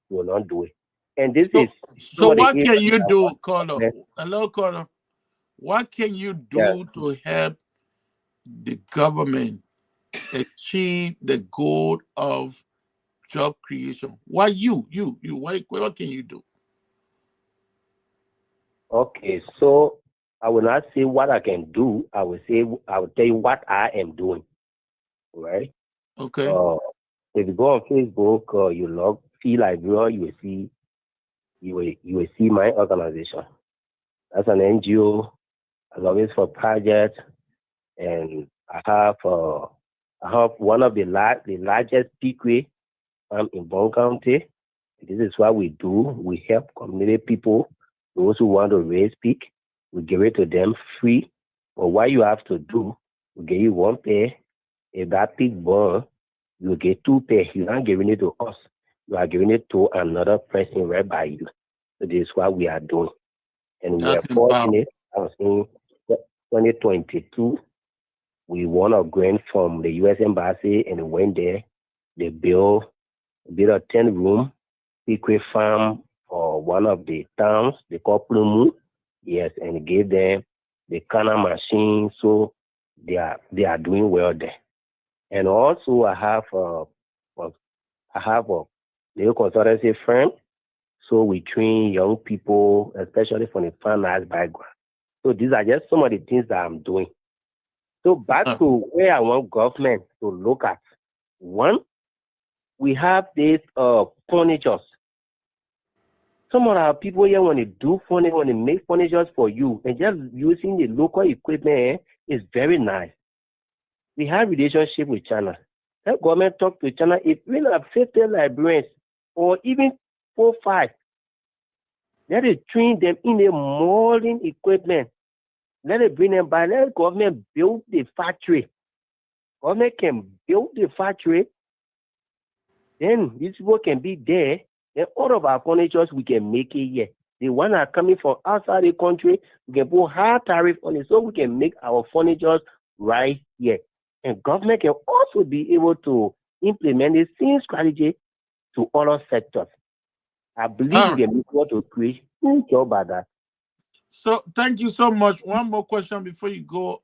You will not do it. And this is... So what can you do, Colonel? Hello, Colonel. What can you do to help the government achieve the goal of job creation? What can you do? Okay, so I will not say what I can do. I will tell you what I am doing. Right? Okay. If you go on Facebook, you log Feel Liberia, you will see my organization. That's an NGO. I lobby for projects, and I have one of the largest piggery in Bond County. This is what we do. We help community people, those who want to raise pig. We give it to them free. But what you have to do, we give you one pair. If that pig born, you get 2 pairs. You're not giving it to us. You are giving it to another person right by you. So this is what we are doing. And we are fortunate. I was in 2022. We won a grant from the U.S. Embassy and went there. They built a 10-room piggery farm for one of the towns. They call Plumu. Yes, and gave them the canner machine. So they are doing well there. And also I have a new consultancy firm. So we train young people, especially from the fine arts background. So these are just some of the things that I'm doing. So back to where I want government to look at. One, we have these furnitures. Some of our people here, when they do furniture, when they make furnitures for you, and just using the local equipment is very nice. We have relationship with China. Let government talk to China. If we have 50 librarians or even 4, 5, let it train them in the molding equipment. Let it bring them by. Let government build the factory. Government can build the factory. Then these people can be there. Then all of our furnitures, we can make it here. The one that are coming from outside the country, we can put high tariff on it so we can make our furnitures right here. And government can also be able to implement the same strategy to other sectors. I believe we can be able to create a job by that. So thank you so much. One more question before you go.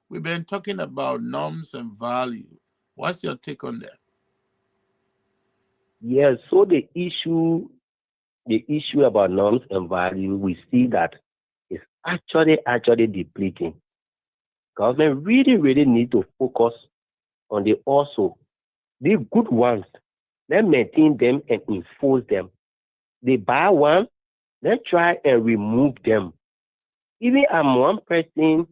We've been talking about norms and value. What's your take on that? Yes, so the issue about norms and value, we see that it's actually depleting. Government really need to focus on the good ones. Let's maintain them and enforce them. The bad ones, let's try and remove them. Even I'm one person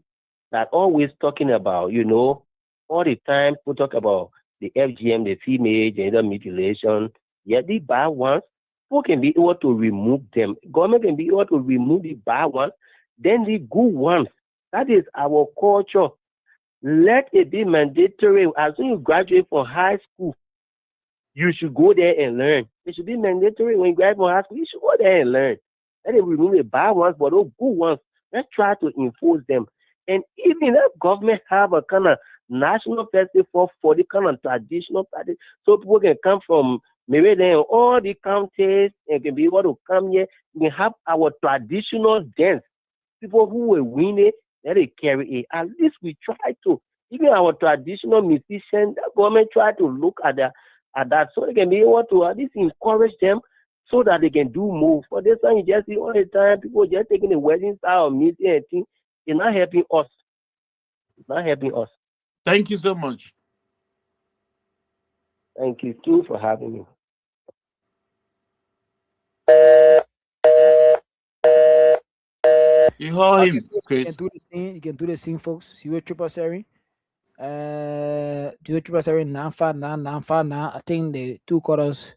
that always talking about, all the time people talk about the FGM, the female gender mutilation. Yet the bad ones, people can be able to remove them. Government can be able to remove the bad ones. Then the good ones, that is our culture. Let it be mandatory. As soon as you graduate from high school, you should go there and learn. It should be mandatory when you graduate from high school. You should go there and learn. Let it remove the bad ones, but those good ones, let's try to enforce them. And even if government have a kind of national festival for the kind of traditional practice, so people can come from maybe then all the counties and can be able to come here. We can have our traditional dance. People who will win it, let it carry it. At least we try to. Even our traditional musicians, the government try to look at that so they can be able to at least encourage them so that they can do more. For this time, you just see all the time people just taking the wedding style of music and things. It's not helping us. It's not helping us. Thank you so much. Thank you too for having me. You heard him, You Chris. can do the same. You can do the same, folks. You triple series. Do triple series 959. I think the 2 quarters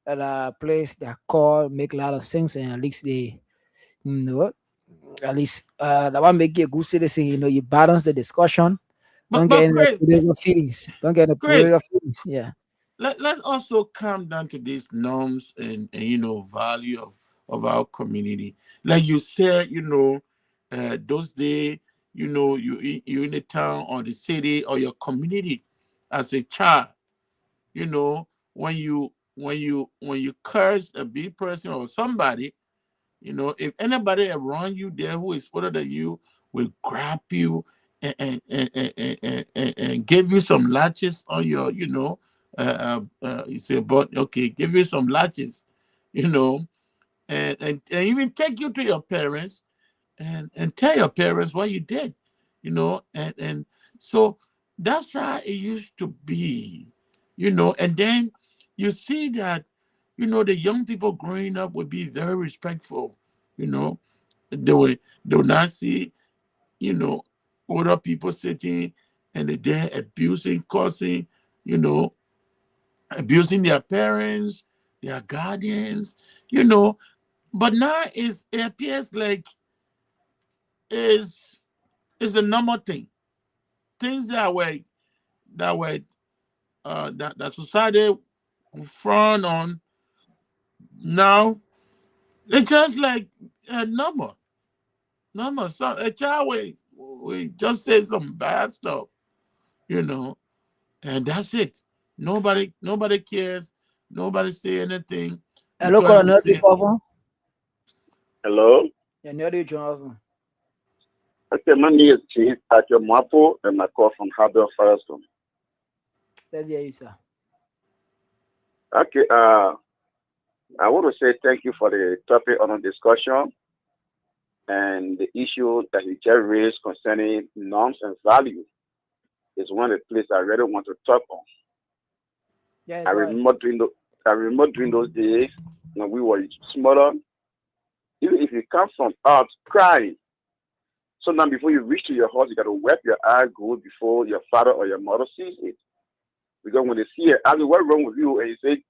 at a place that call make a lot of sense, and at least they, at least that one make you a good citizen. You balance the discussion. Don't get any Chris, political feelings. Don't get any political feelings. Yeah. Let's also come down to these norms and value of our community. Like you said, those days, you in the town or the city or your community as a child, when you curse a big person or somebody, if anybody around you there who is older than you will grab you and give you some latches on your, you say, but okay, give you some latches, and even take you to your parents and tell your parents what you did, and so that's how it used to be, and then you see that, the young people growing up would be very respectful, they will not see, older people sitting and they're there abusing, cursing, abusing their parents, their guardians, but now it appears like is a normal thing. Things that that society frown on now, it's just like normal. So a child we just say some bad stuff, and that's it. Nobody cares. Nobody say anything Hello, because they Colonel. say, Hello? Yeah, near the Jonathan. Okay, my name is Chief Patrick Mwapo, and I call from Harbour Firestone. Let's hear you, sir. Okay. I want to say thank you for the topic on the discussion and the issue that you just raised concerning norms and values is one of the places I really want to talk on. Yeah, I remember during those days when we were smaller, even if you come from out crying, sometimes before you reach to your house, you got to wipe your eye good before your father or your mother sees it. Because when they see it, I mean, what's wrong with you? And you say,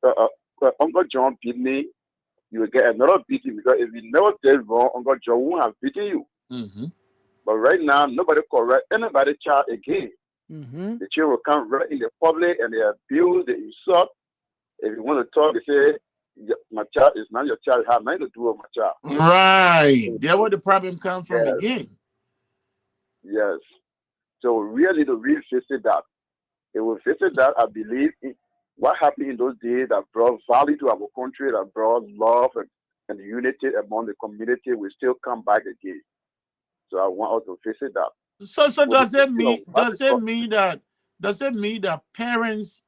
Uncle John beat me, you will get another beating, because if you never did wrong, Uncle John won't have beaten you. Mm-hmm. But right now, nobody correct anybody's child again. Mm-hmm. The children will come right in the public and they abuse, they insult. If you want to talk, they say, my child is not your child. It has nothing to do with my child. Right. That's where the problem comes from Yes. again. Yes. So really to revisit that. It will visit that, I believe, what happened in those days that brought value to our country, that brought love and unity among the community will still come back again. So I want us to visit that. So With does the it mean that parents,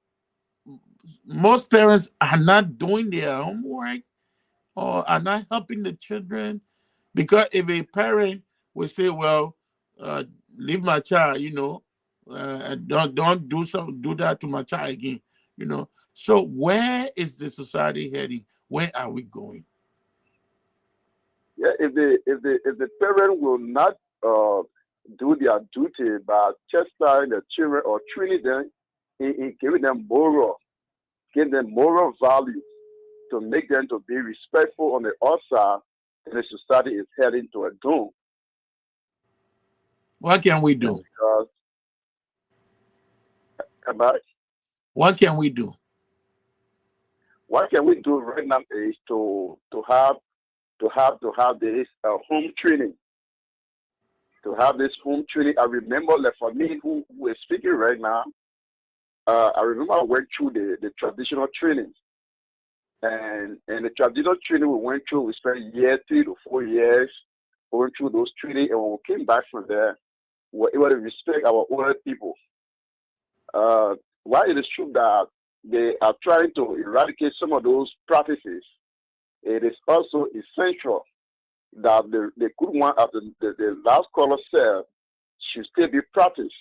most parents are not doing their homework or are not helping the children? Because if a parent would say, well, leave my child, don't do that to my child again, so where is the society heading? Where are we going? Yeah, if the parent will not do their duty by chastising the children or training them in giving them moral value to make them to be respectful on the outside, and the society is heading to a doom. What can we do? Because What can we do? what can we do right now is to have this home training. To have this home training. I remember, like for me who is speaking right now, I remember I went through the traditional training. And the traditional training we went through, we spent 3 to 4 years going through those training, and when we came back from there, we were able to respect our older people. While it is true that they are trying to eradicate some of those practices, it is also essential that the good one, as the last caller said, should still be practiced.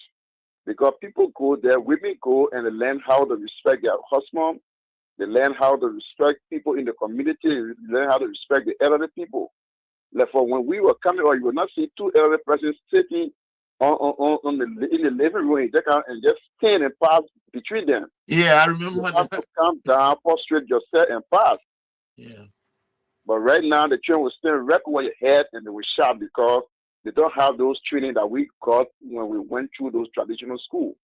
Because people go there, women go and they learn how to respect their husband, they learn how to respect people in the community, they learn how to respect the elderly people. Like for when we were coming, or you will not see two elderly persons sitting in the living room and just stand and pass between them. Yeah, I remember. You have to come down, prostrate yourself and pass. Yeah. But right now, the children will stand right over your head and they will shout because they don't have those training that we got when we went through those traditional schools.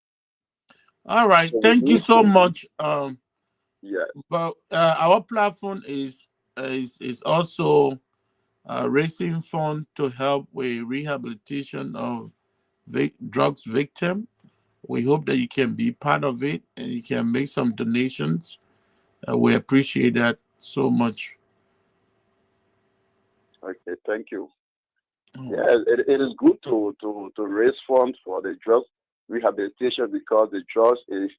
All right. So thank you so much. Yeah. But our platform is also raising funds to help with rehabilitation of drugs victim. We hope that you can be part of it and you can make some donations. We appreciate that so much. Okay, thank you. Yeah, it is good to raise funds for the drug rehabilitation because the drugs is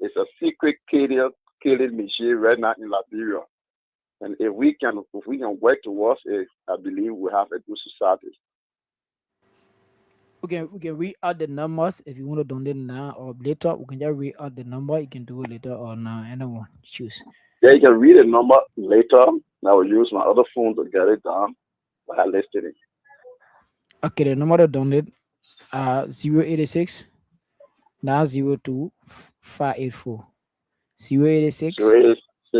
a secret killing machine right now in Liberia. And if we can work towards it, I believe we have a good society. We can read out the numbers if you want to donate now or later. We can just read out the number. You can do it later or now. Anyone choose. Yeah, you can read the number later. I will use my other phone to get it down while listening. Okay, the number to donate 086 902 584. 086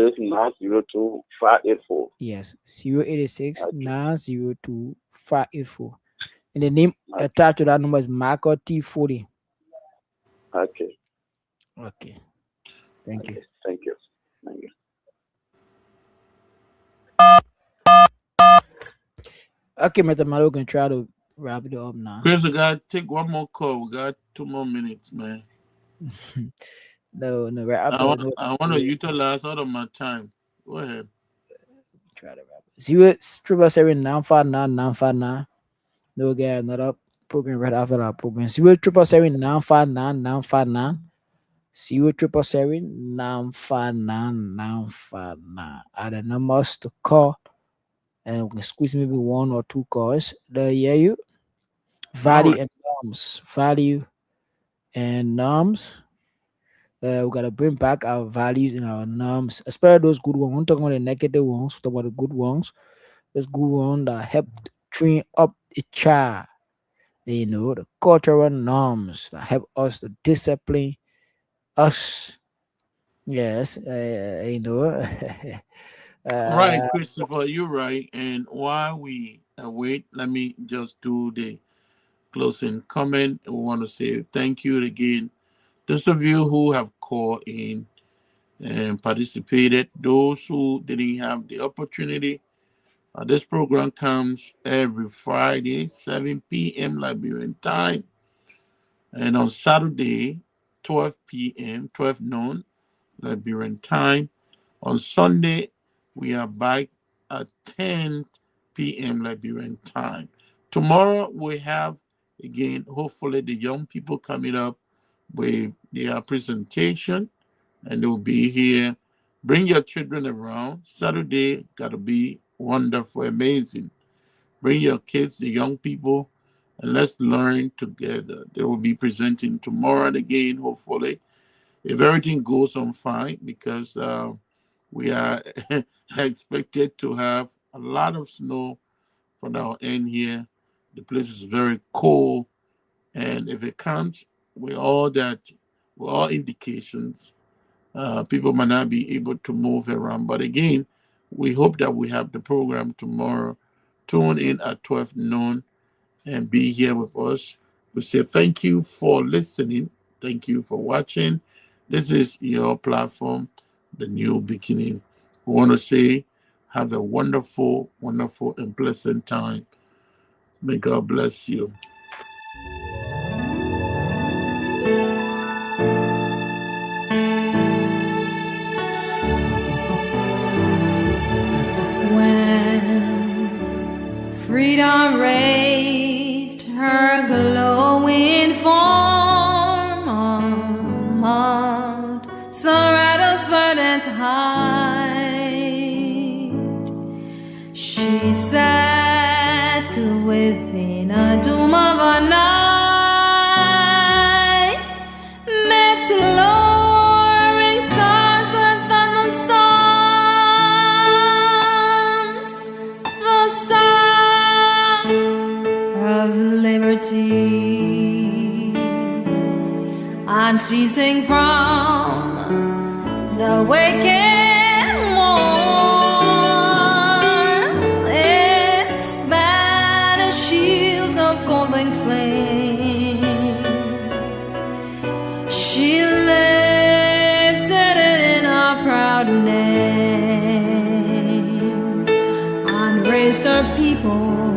902 584. Yes, 086 902 584. And the name attached to that number is Marco T40. Okay. Okay. Thank you. Thank you. Thank you. Okay, Mr. Malo, we can try to wrap it up now. Chris, we got to take one more call. We got 2 more minutes, man. No. I want to utilize all of my time. Go ahead. Try to wrap it. 0777959 We'll get another program right after our program. 0777959 0777959 are the numbers to call, and we can squeeze maybe one or two calls. They hear you. Value right. and norms. Value and norms. We gotta bring back our values and our norms, especially those good ones. We're not talking about the negative ones, we're talking about the good ones. Those good ones that help train up a child. The cultural norms that help us to discipline us. Yes, Right, uh, Christopher, you're right. And while we wait, let me just do the closing comment. We want to say thank you again. Those of you who have called in and participated, those who didn't have the opportunity, this program comes every Friday, 7 p.m. Liberian time, and on Saturday, 12 p.m., 12 noon Liberian time. On Sunday, we are back at 10 p.m. Liberian time. Tomorrow, we have, again, hopefully, the young people coming up with their presentation, and they'll be here. Bring your children around. Saturday, got to be wonderful, amazing. Bring your kids, the young people, and let's learn together. They will be presenting tomorrow and again, hopefully, if everything goes on fine, because we are expected to have a lot of snow from our end here. The place is very cold, and if it comes with all that, with all indications, people might not be able to move around. But again, we hope that we have the program tomorrow. Tune in at 12 noon and be here with us. We say thank you for listening. Thank you for watching. This is your platform, The New Beginning. We want to say have a wonderful, wonderful, and pleasant time. May God bless you. When freedom raised her glowing form on Mount Sorato's verdant height, she sat within a doom of a night, met lowering stars and thunderstorms, the star of liberty, unceasing from the waking war, its banner shields of golden flame, she lifted it in a proud name and raised her people